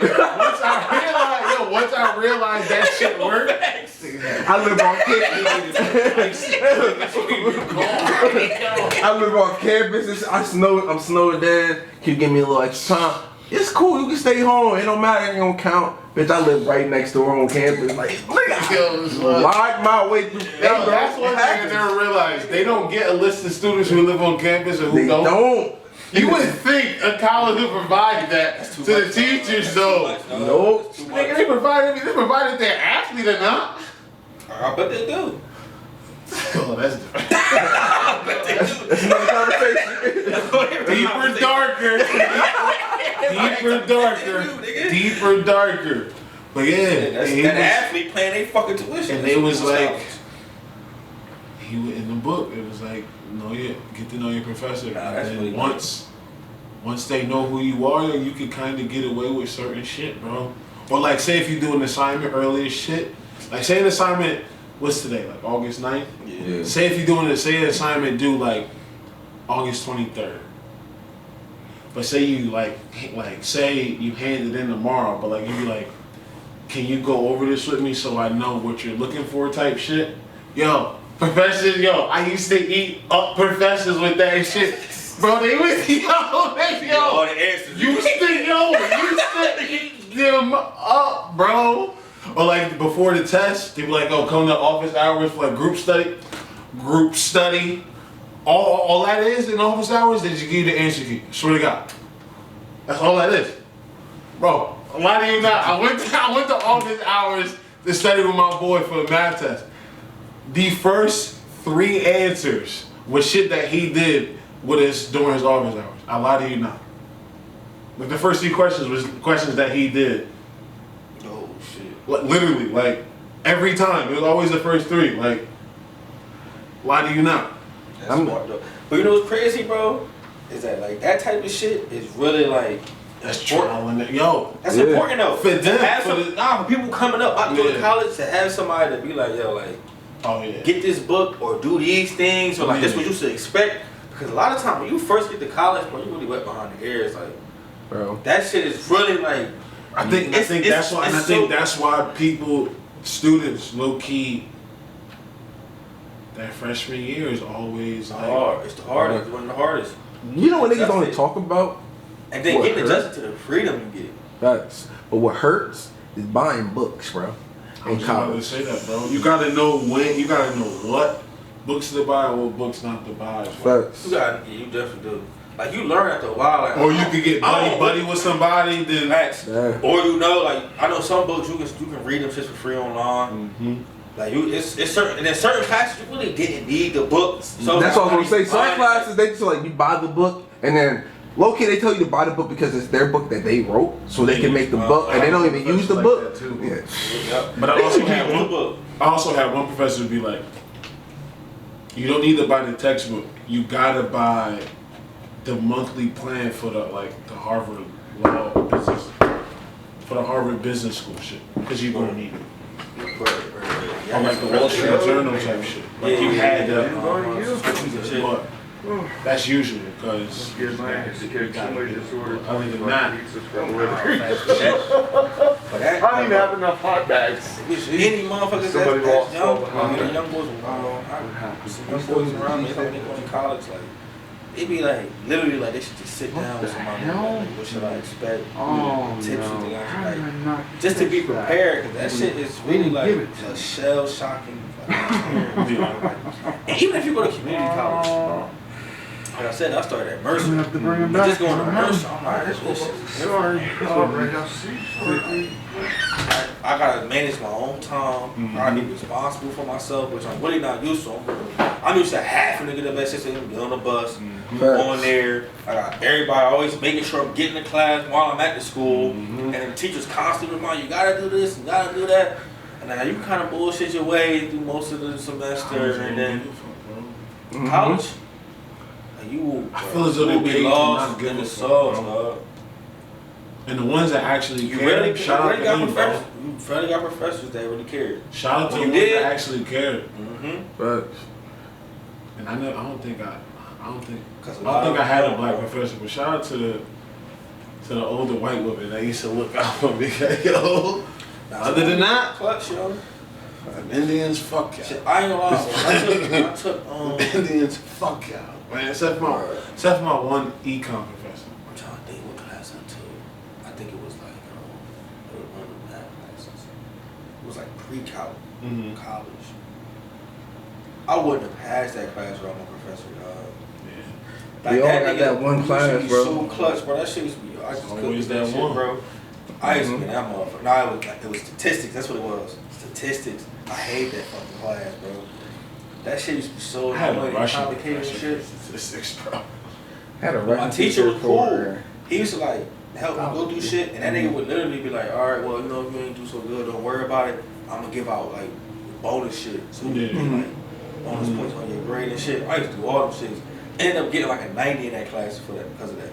Once I realized that shit worked, I live on campus. I live on campus. I'm snowed in. Can you give me a little extra time? It's cool. You can stay home. It don't matter. It don't count. Bitch, I live right next door on campus. Like, lied my way through. yo, that's one thing I never realized. They don't get a list of students who live on campus and who They don't. You would think a college would provide that to the teachers, though. Nope. Nigga, they provided their athlete or not. I bet they do. Oh, that's different. That's another conversation. Deeper, darker. But yeah, That's and he that was- athlete paying they fucking tuition. and they was like, he was in the book. It was like, get to know your professor. Nah, And that's then really once they know who you are, you can kind of get away with certain shit, bro. Or like, say if you do an assignment early as shit, like say an assignment, what's today, like August 9th? Yeah. Say if you're doing an assignment due like August 23rd. But say you say you hand it in tomorrow, but like you be like, can you go over this with me so I know what you're looking for type shit? Yo, professors, I used to eat up professors with that shit. Bro, they was, all the answers. you used to eat them up, bro. Or like before the test, they be like, oh, come to office hours for like group study. All that is in office hours, they just give you the answer key. Swear to God. That's all that is. Bro, why do you not? I went to office hours to study with my boy for the math test. The first 3 answers was shit that he did with us during his office hours. I lie to you not. Like the first 3 questions was questions that he did. Oh shit. Like, literally, like every time. It was always the first 3. Like, why do you not? That's smart though. But you know what's crazy, bro? Is that like that type of shit is really like That's trial and yo. that's Yeah. important though. For them, To have for some, the- for people coming up out to go Yeah. to college to have somebody to be like, yo, like Oh yeah. get this book or do these things or like this Yeah. what you should expect. Because a lot of times when you first get to college, bro, you really wet behind the ears. Like Bro. that shit is really like I think it's that's why so- that's why students low key that freshman year is always like hard. It's the hardest. It's one of the hardest. You know what niggas don't Adjusted. talk about? And then What getting hurt? adjusted to the freedom you get. Facts. But what hurts is buying books, bro. I In was about to college. say that, bro. You gotta know what books to buy and what books not to buy. Facts. You definitely do. Like you learn after a while. Like Or you could get I buddy don't- with somebody, then Facts. Yeah. Or you know, like I know some books you can read them just for free online. Like it's certain and in certain classes you really didn't need the books. So That's what I was gonna say. Some Fine. classes they just like you buy the book and then low key they tell you to buy the book because it's their book that they wrote, so they can make the book and they don't even use the like book. that too. Yeah. Yep. But I also had the one book. I also had one professor be like, you don't need to buy the textbook. You gotta buy the monthly plan for the Harvard Law business. for the Harvard Business School shit, because you gonna need it. Yeah, Or like the Wall Street Journal type shit. Like you had that. But that's usual because other than that, I don't even have enough hot bags. Any motherfuckers Somebody that's lost young, $1,200. young boys around me, they going to college, like, they be like, literally, like, they should just sit down with somebody, like, what should I expect? Oh, Tips and no. things like, just to be prepared, because that shit is really, like, a shell-shocking, and even if you go to community college, like I said, I started at Mercer. I'm gonna have to bring 'em But back. just going to Mercer, I'm like, this shit is Sorry. I gotta manage my own time. I gotta be responsible for myself, which I'm really not used to. I'm used to half a nigga the best system, get on the bus, on there. I got everybody always making sure I'm getting to class while I'm at the school. And then the teachers constantly remind you, gotta do this, you gotta do that. And now you kind of bullshit your way through most of the semester, and then college. You will, I feel as though will they be paid to lost not give in the a fuck, sauce, bro. dog. and the ones that actually You care, really, shout out to got them, professors. bro. You really got professors that really care. Shout out to the You ones did. that actually care. But And I don't think I had a black professor, but shout out to the older white women that used to look out for me. Yo, other than that, clutch, yo. Indians, fuck Shit, y'all. I ain't gonna lie. When I took Indians, fuck y'all. Man, except for my one econ professor. I'm trying to think what class I took. I think it was like one of the math classes. It was like pre-college, college. I wouldn't have passed that class without my professor, dog. Yeah. We all got that one used class, to be bro. So clutch, bro. That shit used to be. I just couldn't Always do that that shit, one. bro. I used to be that motherfucker. No, it was statistics. That's what it was. Statistics. I hate that fucking class, bro. That shit used to be so I had a annoying and Russian complicated and professor. shit. Statistics, bro. had a My Russian teacher was cool. for- He used to like help me go through shit, and that nigga would literally be like, "All right, well, you know, if you ain't do so good, don't worry about it. I'm gonna give out like bonus shit, so you get like bonus points on your grade and shit." I used to do all them shits. Ended up getting like a 90 in that class for that because of that.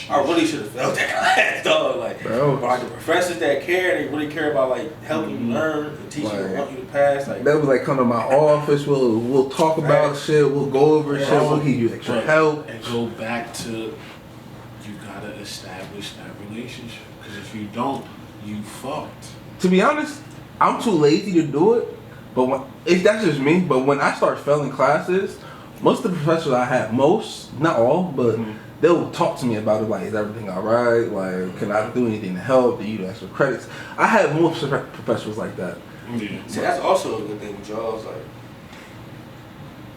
I really should have failed that class, dog. Like, Bro. but like the professors that care, they really care about like helping you learn and teaching you, Like, want you to pass. Like, That was like come to my office. We'll talk about shit. We'll go over shit. We'll give you extra But- help. And go back to, you gotta establish that relationship. Because if you don't, you fucked. To be honest, I'm too lazy to do it. But that's just me. But when I start failing classes, most of the professors I had, not all, but they'll talk to me about it. Like, is everything all right? Like, can I do anything to help? Do you need extra credits? I had more professors like that. Yeah. see, that's also a good thing with y'all's like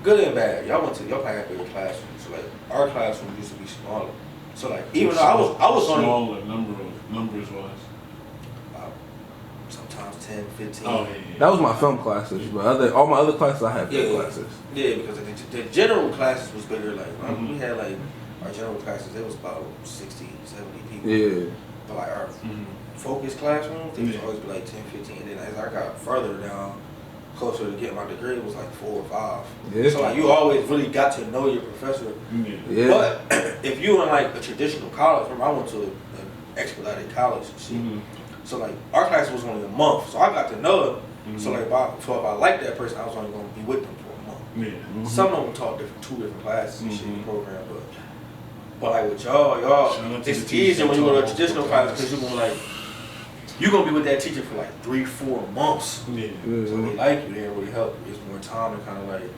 good and bad. Y'all probably had bigger classrooms. So like our classroom used to be smaller. So like even though I was only smaller numbers wise. sometimes 10, 15. Oh yeah. That was my film classes, but all my other classes I had film Yeah. classes. Yeah, because the general classes was bigger. Like we had like our general classes, it was about 60, 70 people. Yeah. But like our focus classrooms, they would always be like 10, 15. And then as I got further down, closer to getting my degree, it was like 4 or 5. Yeah. So like you always really got to know your professor. Yeah. But if you in like a traditional college, remember I went to an expedited college and shit. So like our class was only a month, so I got to know them. So like if I liked that person, I was only gonna be with them for a month. Yeah. Some of them taught two different classes and shit in the program, but like with Shout out y'all, to it's the easier teachers when you go to a that traditional taught class multiple because you're gonna be with that teacher for like 3-4 months. Yeah. So they like you, they really help you. It's more time to kind of like.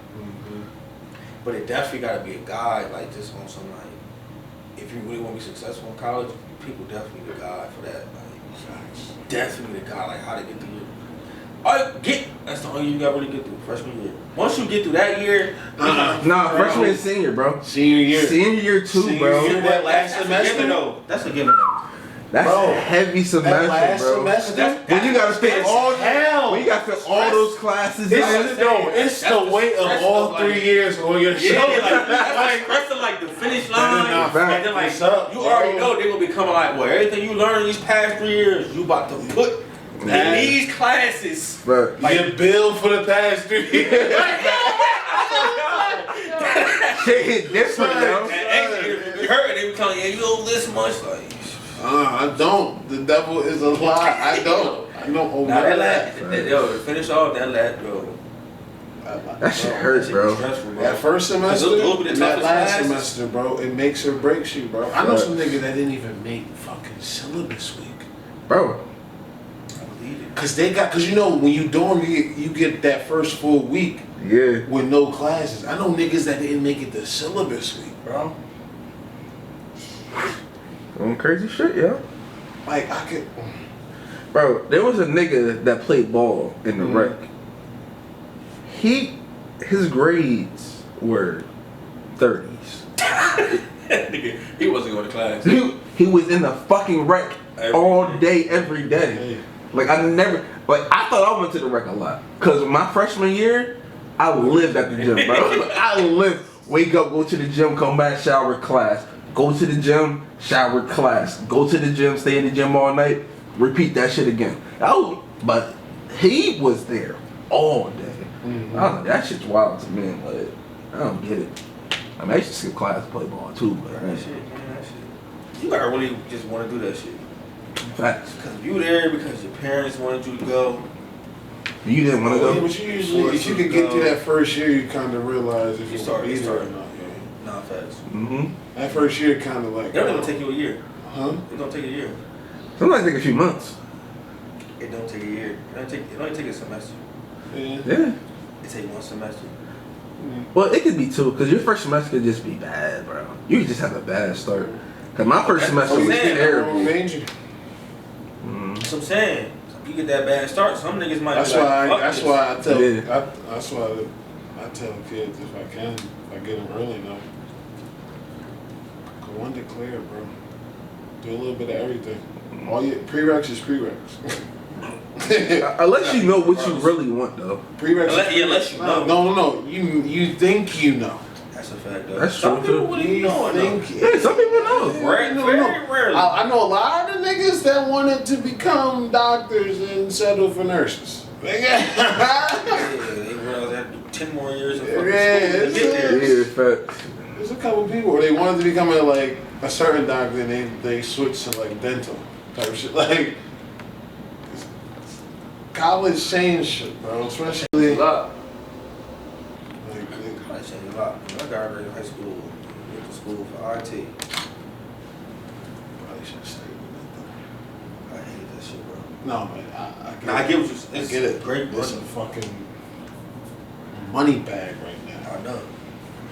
But it definitely got to be a guide, like just on some like, if you really want to be successful in college, people definitely need a guide for that. Like, definitely the guide, like how to get through it. That's the only year you got to really get through, freshman year. Once you get through that year, Nah, freshman and senior, bro. Senior year. Senior year too, bro. Senior year. That last that's semester? a given though. That's a given though. That's Bro, a heavy semester, That last bro. semester. When you gotta fit all hell. when you gotta fit all those classes It's in. it's the weight of stress all of, like- 3 years on your Yeah, shoulders. like, that's the stress of like the finish line. Nah, And fact. then like, What's up, you bro? already know they're going to be coming like, well, everything you learned these past 3 years, you about to put in Man. these classes. But Your bill for the past 3 years. shit hit different, Son, yo. And actually, if you heard it, they were telling you, yeah, you owe this much. Like, I don't. The devil is a lie. I don't. I don't owe Now none that of lad, yo, to finish off that lad, bro. That shit hurts, bro. Stressful, bro. That first semester, Those be the and that toughest last classes. semester, bro, it makes or breaks you, bro. I know some niggas that didn't even make fucking syllabus week. Bro, Cause you know when you dorm, you get that first full week yeah. with no classes. I know niggas that didn't make it the syllabus week, bro. Doing crazy shit, yo. Like I could, Bro, there was a nigga that played ball in the rec. His grades were 30s. Nigga, he wasn't going to class. He was in the fucking rec all day, every day. Like I thought I went to the rec a lot. Cause my freshman year, I lived at the gym, bro. I lived. Wake up, go to the gym, come back, shower, class. Go to the gym, shower, class. Go to the gym, stay in the gym all night, repeat that shit again. But he was there all day. I was like, that shit's wild to me. Like, I don't get it. I mean, I used to skip class to play ball too, but That shit, man, that shit. You gotta really just want to do that shit. facts. Because if you there because your parents wanted you to go, You didn't want to yeah, go? but you usually, if you could get through that first year, you kind of realize if you start- be you there or start- not. Yeah. nah, fast. Mm-hmm. That first year, kind of like. It don't even take you a year. Huh? It don't take a year. Sometimes take a few months. It don't take a year. It only take a semester. Yeah. Yeah. It take one semester. Well, it could be two, because your first semester could just be bad, bro. You could just have a bad start. Because my first semester was saying. terrible. Danger. That's what I'm saying. You get that bad start, some niggas might That's be like, why. fuck That's this. why I tell. Yeah. That's why I tell kids if I can, if I get them early enough, go undeclared, bro. Do a little bit of everything. All your prereqs is prereqs. Unless you know what you really want, though. Prereqs. Unless you know. No. You think you know. That's a fact, though. That's Some true, people too. wouldn't even know it, though. Yeah, some people know. Very rarely. I know a lot of the niggas that wanted to become doctors and settle for nurses. Yeah, they realize they have to do 10 more years of fucking Yeah, school to it's get there. Yeah, facts. There's a couple people where they wanted to become a certain doctor and they switched to like dental type shit. Like college changed shit, bro. Especially A lot. like I changed a lot. When I graduated high school, went to school for IT. probably should stay with I hated that shit, bro. dental. No, man, I get Nah, it. I get what you I it's get it. great It's a money. fucking money bag right now. I know.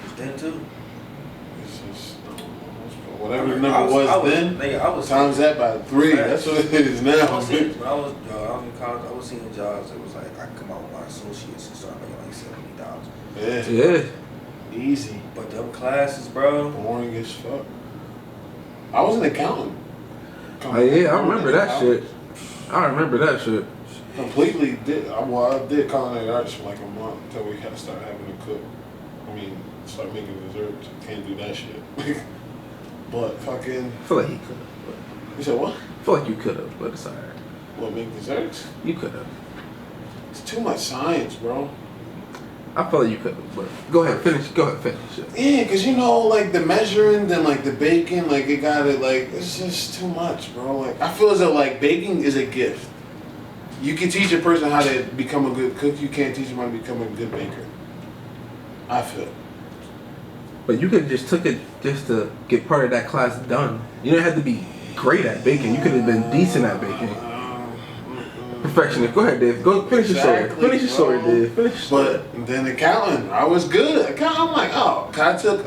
It's then too. It's just whatever the number was then. Nigga, I was Times that by 3. That's what it is I now. was seeing, when I was in college, I was seeing jobs that was like I could come out with my associates and start making like $70,000. Yeah, Yeah. easy. But them classes, bro. Boring as fuck. I was an accountant. Oh, yeah, I remember that shit. I remember that shit. Completely did. I did culinary arts for like a month until we had to start having to cook. I mean, start making desserts. Can't do that shit. But fucking. I feel like he could have. You said what? I feel like you could have, but it's alright. What, make desserts? You could have. It's too much science, bro. I feel like you could have, but go ahead, finish. Go ahead, finish it. Yeah, cause you know, like the measuring, then like the baking, like it got it, like it's just too much, bro. Like I feel as though like baking is a gift. You can teach a person how to become a good cook. You can't teach them how to become a good baker. I feel. But you could have just took it just to get part of that class done. You didn't have to be great at baking. You could have been decent at baking. Perfectionist. Go ahead, Dave. Go finish your story. Exactly, Finish your story, bro. Dave. Finish your story. But then accounting, I was good. Accounting, I'm like, oh, 'cause I took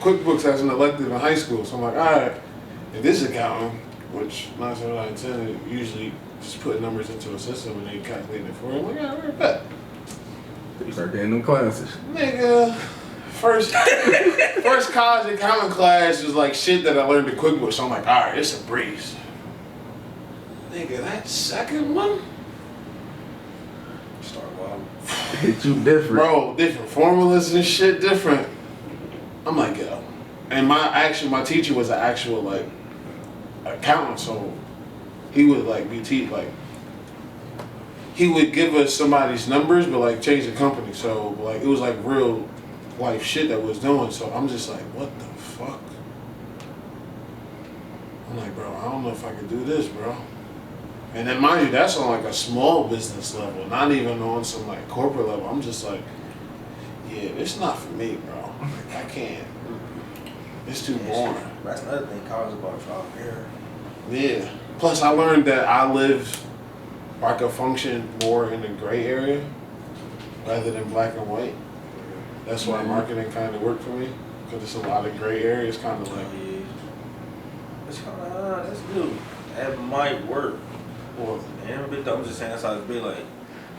QuickBooks as an elective in high school. So I'm like, all right, if this is accounting, which 9 times out of 10 usually just put numbers into a system and they calculate it for you. I'm like, yeah, we're bet. You start getting them classes. Nigga, first college accounting class was like shit that I learned in QuickBooks. So I'm like, all right, it's a breeze. Nigga, that second one? Start wild. Hit you different. Bro, different formulas and shit, different. I'm like, yo. And my teacher was an actual like accountant, so he would like he would give us somebody's numbers, but like change the company. So like it was like real life shit that was doing. So I'm just like, what the fuck? I'm like, bro, I don't know if I can do this, bro. And then mind you, that's on like a small business level, not even on some like corporate level. I'm just like, yeah, it's not for me, bro. Like, I can't. It's too boring. That's another thing. College is about trial and error. Yeah. Plus, I learned that I live, or I could function more in the gray area rather than black and white. That's why marketing kind of worked for me, because it's a lot of gray areas, kind of like. Yeah. It's kind of that's good. That might work. Well, And I'm just saying that's how it's been like.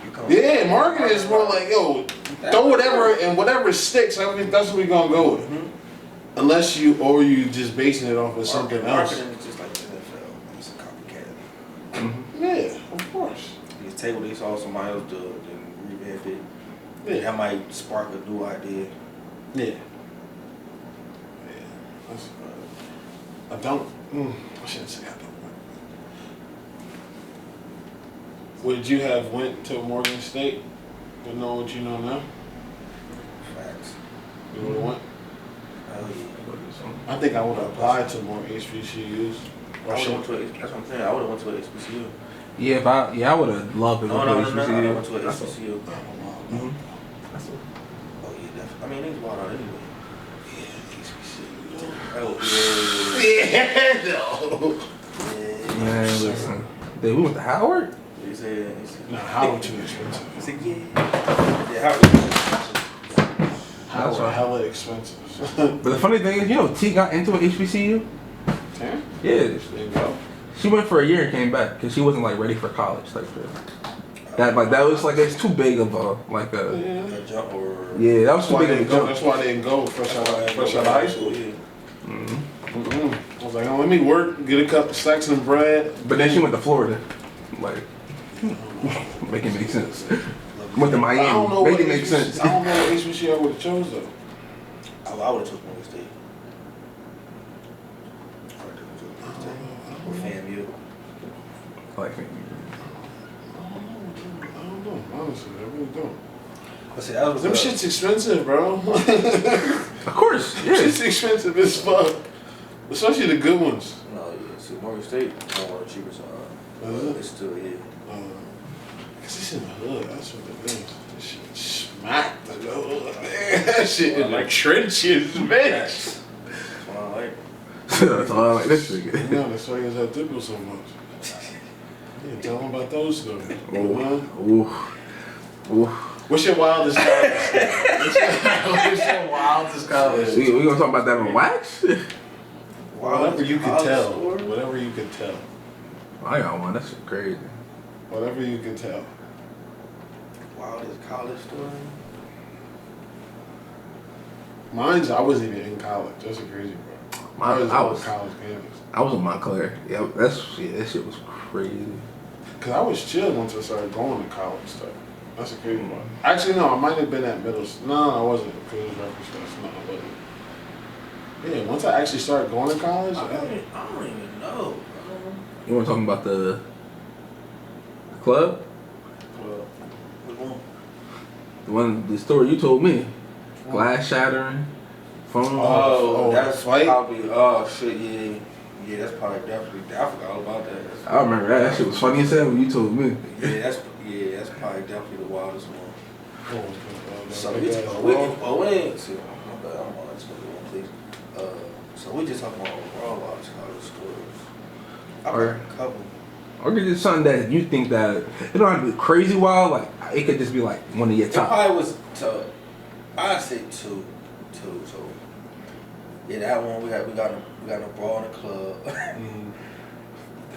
You come. yeah, marketing is more like, yo, throw whatever and whatever sticks. I mean, that's what we're gonna go with. Mm-hmm. Unless you just basing it off of something else. Marketing is just like the NFL. It's a copycat. Mm-hmm. Yeah, of course. You just take what they saw somebody else do, then revamp it. Yeah. That might spark a new idea. Yeah. Yeah. That's, I don't. I shouldn't say I don't. Would you have went to Morgan State to know what you know now? Facts. You would have went? Hell yeah. I think I would have applied to more HBCUs. I would've went to that's what I'm saying. I would have went to an HBCU. Yeah, I would have loved to go No, to I HBCU. went to an That's HBCU. Mhm. That's a- Oh yeah, definitely. I mean, niggas bought out anyway. Yeah, HBCU. Oh Yeah, no. yeah. Man, listen. Dude, we went to Howard? He said, Nah, Howard too expensive. he said, yeah. Yeah, Howard. Howard right. hella expensive. But the funny thing is, you know, T got into an HBCU? Damn. Yeah. There you go. She went for a year and came back because she wasn't like ready for college type shit. That was like it's too big of a like a Yeah. A jump or yeah, that was That's too why big they of a didn't go. jump. That's why they didn't go fresh out of high school. Yeah. I was like, oh, let me work, get a couple stacks of bread. But then she went to Florida. Like make it make sense. Went to I don't know Miami. Make what it make sense. I don't know what HBCU I would have chose though. I would have took Morgan State. I would have took Morgan State. Or FAMU. Like I don't know. Honestly, I really don't. I said, that was Them shit's expensive, bro. of course, yeah. Shit's expensive as fuck. Especially the good ones. No, yeah. See, Morgan State, one of the cheaper side. Is it? It's still, yeah. Cause it's in the hood, that's what it is. This shit smacked the hood. That shit in the trenches, bitch. That's what I like. That's all I like this shit. No, that's why you guys have Dipple so much. Yeah, tell them about those stories. Ooh. Ooh. What's your wildest college story? What's your wildest college story? We gonna talk about that on wax? Whatever you could College tell. story? Whatever you could tell. I got one. That shit crazy. Whatever you could tell. Wildest college story? Mine's, I wasn't even in college. That's a crazy bro. I was on college campus. I was in Montclair. Yeah, that shit was crazy. Cause I was chill once I started going to college stuff. That's a crazy one. Actually, no, I might have been at middle school. No, I wasn't. Cause it was record stuff. No, I wasn't. Yeah, once I actually started going to college, I don't even know. You want to talk about the club? Well, which one? The story you told me. Glass shattering, phone. That's fight? probably, oh shit, yeah. Yeah, that's probably definitely, I forgot all about that. I remember that. That shit was funny as hell when you told me. Yeah, that's probably definitely the wildest one. So we just just, my bad, I'm on this one, please. So we just talking about overall wildest college stories. I've got a couple. Or is it something that you think that it don't have to be crazy wild? Like it could just be like one of your It top. probably was, I'd say two. So yeah, that one we got a brawl in the club.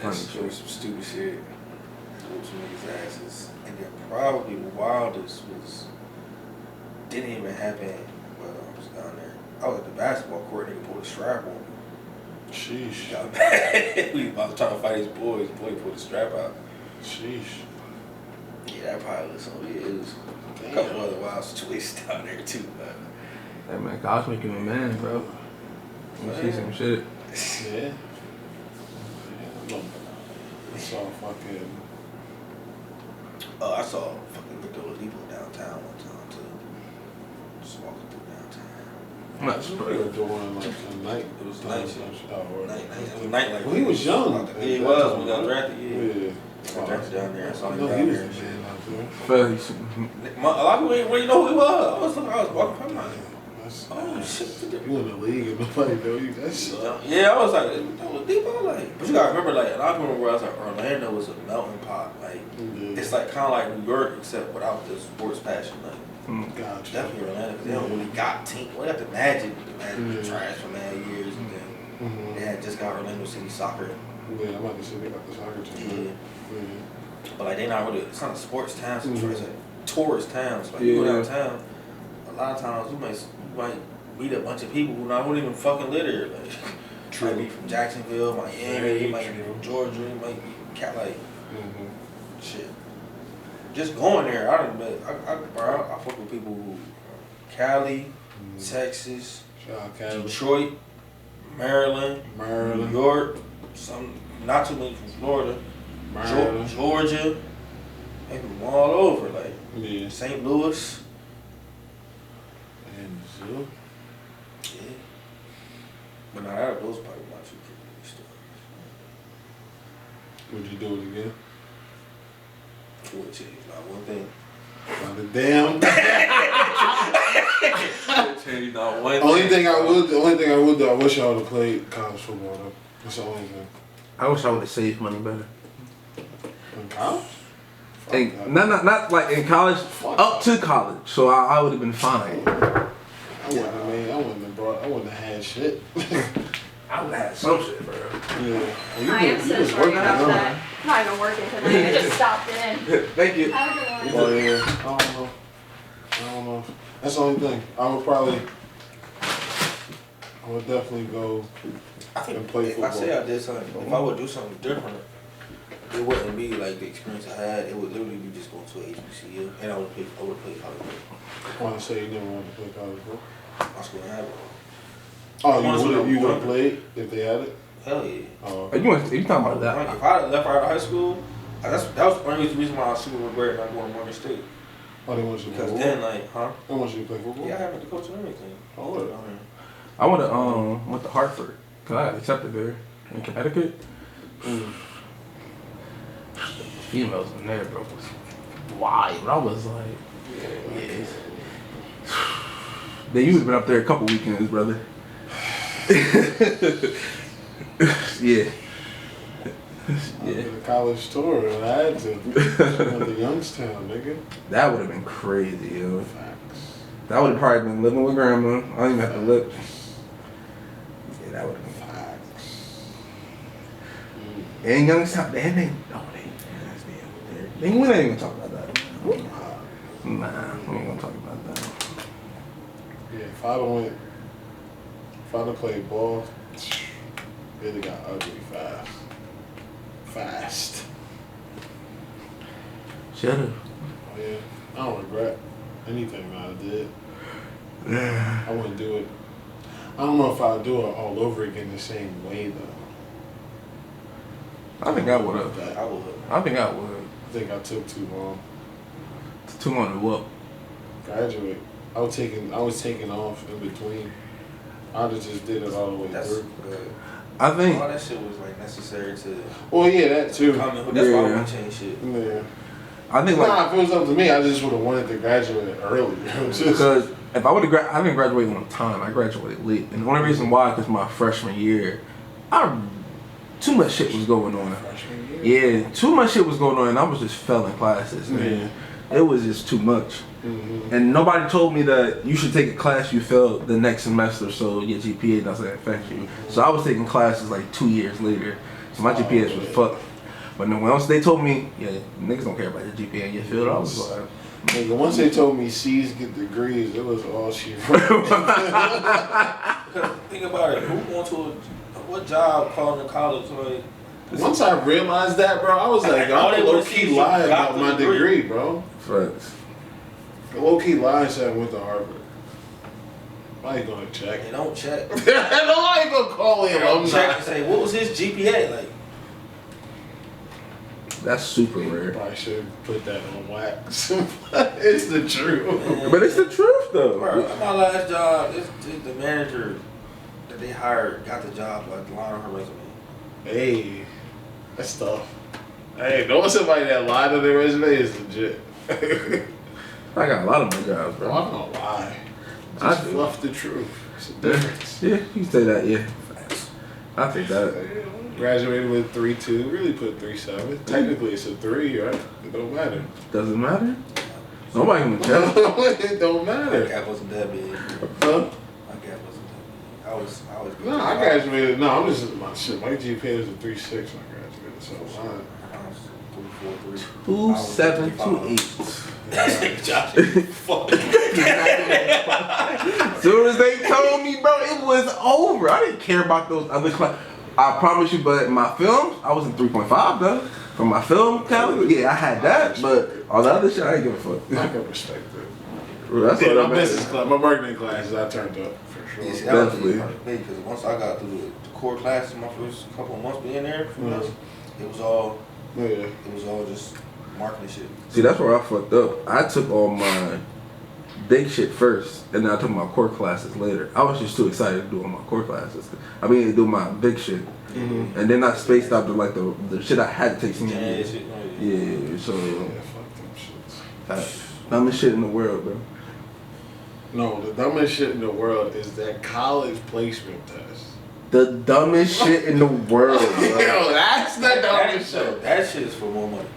That's Funny some stupid shit. Whoop some niggas' asses. And then probably the wildest was didn't even happen when I was down there. I was at the basketball court, nigga pulled a strap on me. Sheesh. Got mad. We was trying to fight his boys. Boy pulled the strap out. Sheesh. Yeah, that probably was some. Yeah, it was a couple other wild situations down there too. Hey man, college make you a man, bro. You see some shit. Yeah. Yeah. I saw fucking. I saw fucking Victor Oladipo downtown one time too. Just walking through downtown. That's We pretty were doing like a night. It was night shit. Oh, Night, it was night like. Well, he was young. Yeah, he was when he got drafted. Yeah. Yeah. Got drafted down there. I saw I him know down he was there. a and shit. man out there. Facts. A lot of people ain't really know who he was. I was walking from like, That's, oh shit. you in the league and nobody know you. That's Yeah, I was like, that was Debo. Like, but you gotta remember, like, a lot of people remember I was like, Orlando was a melting pot. Like, it's like kind of like New York, except without the sports passion. Like, gotcha. definitely Orlando, because they don't really got team. Well, they got the Magic, but the Magic was trash for mad years, and then Mm-hmm. they had just got Orlando City Soccer. Yeah, I'm about to say they got the soccer team. Yeah. But like they not really, it's not a sports town, so it's like tourist towns. Like you go downtown, a lot of times you might meet a bunch of people who wouldn't even fucking live there. Like might be from Jacksonville, Miami, you might be from Georgia, you might be from Cat like shit. Just going there, I fuck with people who Cali, Texas, Detroit, Maryland, New York, some not too many from Florida. Georgia, maybe from all over, like St. Louis. And Zoo. Yeah. But now that those probably my two pretty stories. Would you do it again? I would change not one thing. Not a damn. Change not one The only thing I would do, I wish I would have played college football though. That's the only thing. I wish I would have saved money better. In college? And not like in college, up to college. So I would have been fine. I wouldn't have had shit. I would have had some shit, bro. Yeah. I am so sorry about that. I'm not even working tonight. I just stopped in. Thank you. Have a good one. Well, yeah. I don't know. That's the only thing. I would definitely go I think and play if football. I say I did something, if I would do something different, it wouldn't be like the experience I had. It would literally be just going to an HBCU, and I would play college football. I want to say you never wanted to play college football. My school had it. Oh, you would have played if they had it? Hell yeah. Oh, You talking about that? If I had left out of high school, that was the only reason why I was super regret not going to Morgan State. they want you to play Because football? then, like, They want you to play football? yeah, I had to coach and everything. Oh, what? I would have went to Hartford because I got accepted there in Connecticut. Females in there, bro, was wild. I was like, yeah. Then you would have been up there a couple weekends, brother. Yeah. I did a college tour and I had to. I went to Youngstown, nigga. That would have been crazy, yo. Facts. That would have probably been living with grandma. I don't even have to live. Yeah, that would have been Facts. And Youngstown, they ain't we ain't gonna talk about that. Nah, we ain't gonna talk about that. Yeah, if I'd have played ball, it got ugly fast. Fast. Should've. Yeah, I don't regret anything that I did. I wouldn't do it. I don't know if I'd do it all over again the same way though. I think I would have. I would. I think I would. I think I took too long. It's too long to whoop. Graduate. I was taking off in between. I just did it all the way That's through. good. I think. All that shit was like necessary to Well, yeah, that too. come in. That's why I Yeah. want to change shit. Yeah. I think like Nah, if it was up to me, I just would have wanted to graduate earlier. because if I would have, I didn't graduate on time. I graduated late, and the only reason why, because my freshman year, too much shit was going on. Freshman year. Yeah, too much shit was going on, and I was just failing classes, man. It was just too much. And nobody told me that you should take a class you failed the next semester so your GPA doesn't affect you. So I was taking classes like 2 years later. So my GPA was fucked. But then once they told me, yeah, niggas don't care about your GPA and your field, I was like, Nigga, once they told me C's get degrees, it was all she wrote. Because think about it. Who wants to? What job calling to college? Like, Once I realized that, bro, I was like, All they I'm wanna low see key is you lying got about the my degree, bro. facts. Low key lying said I went to Harvard. I ain't gonna check. they don't check. No, I ain't gonna call They him. don't I'm check not. and say, what was his GPA? Like, That's super rare. Probably should put that on wax. It's the truth. But it's the truth though. Bro, at my last job, the manager that they hired got the job like the line on her resume. Hey, that's tough. Hey, knowing somebody that lied on their resume is legit. I got a lot of my jobs, Bro, bro. I'm gonna lie. I Just do. fluff the truth. It's a difference. Yeah, you can say that. Yeah, I think that. Graduated with 3.2, really put 3.7. Technically, it's a 3, right? It don't matter. Doesn't matter. Nobody can tell. It don't My matter. gap wasn't that big. Huh? My gap wasn't that big. I was. No, I graduated. No, I'm just my shit. My GPA was a 3.6 when I graduated, so fine. 2728. Soon as they told me, bro, it was over. I didn't care about those other classes. I promise you, but my films, I was in 3.5 though. From my film category, yeah, I had that, but all the other shit, I ain't give a fuck. I can respect that. Bro, that's Yeah, all my that business matters. class, my marketing classes, I turned up for Yeah, sure. see, that was Definitely. really hard for me because once I got through the core classes, my first couple of months being there, it was all just marketing shit. See, that's where I fucked up. I took all my big shit first, and then I took my core classes later. I was just too excited to do all my core classes. I mean, to do my big shit. And then I spaced out to like the shit I had to take senior year. Yeah, so Yeah, fuck them shits. dumbest shit in the world, bro. No, the dumbest shit in the world is that college placement test. The dumbest shit in the world, bro. Yo, that's the dumbest shit. That shit is for more money.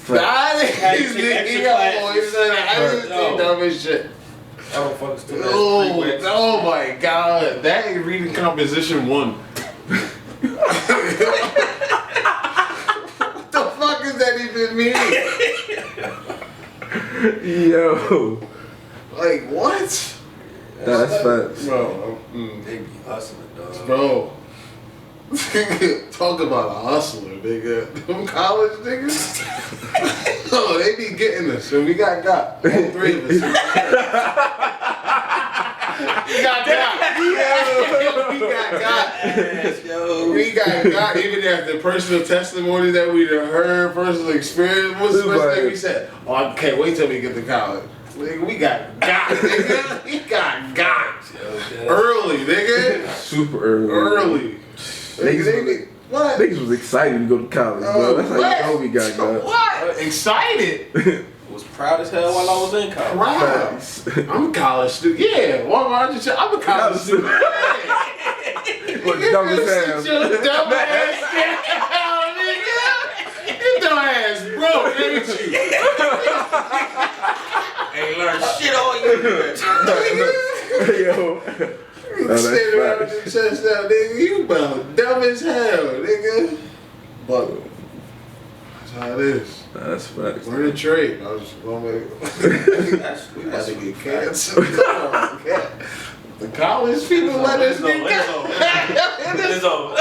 That is Extra the classes. that is the No. dumbest shit. That motherfucker's still Oh my god, that is reading composition 1. What the fuck does that even mean? Yo, Like what? that's facts. Bro, They be hustling, dog. bro. Talk about a hustler, nigga. Them college niggas. Oh, they be getting us. So we got. All 3 of us. We got. We got. Even after personal testimony that we done heard, personal experience. What's the first thing we said? Oh, I can't wait till we get to college. Nigga, we got, nigga. We got. Early, nigga. Super early. Early. Niggas, What? niggas was excited to go to college, bro. That's how you know we got God. What? Excited. Was proud as hell while I was in college. Proud. I'm a college student. Yeah. I'm a college student. What dumb as hell. Sit your dumb ass down, nigga. You dumb ass broke, ain't you? Ain't learned shit all year. Yo. that's Stand around with facts. your chest out, nigga. You about dumb as hell, nigga. But that's how it is. That's facts. Learn a trade. I was just gonna make. That's We about to get canceled. Come on, cat. The college people let us get canceled. It's over.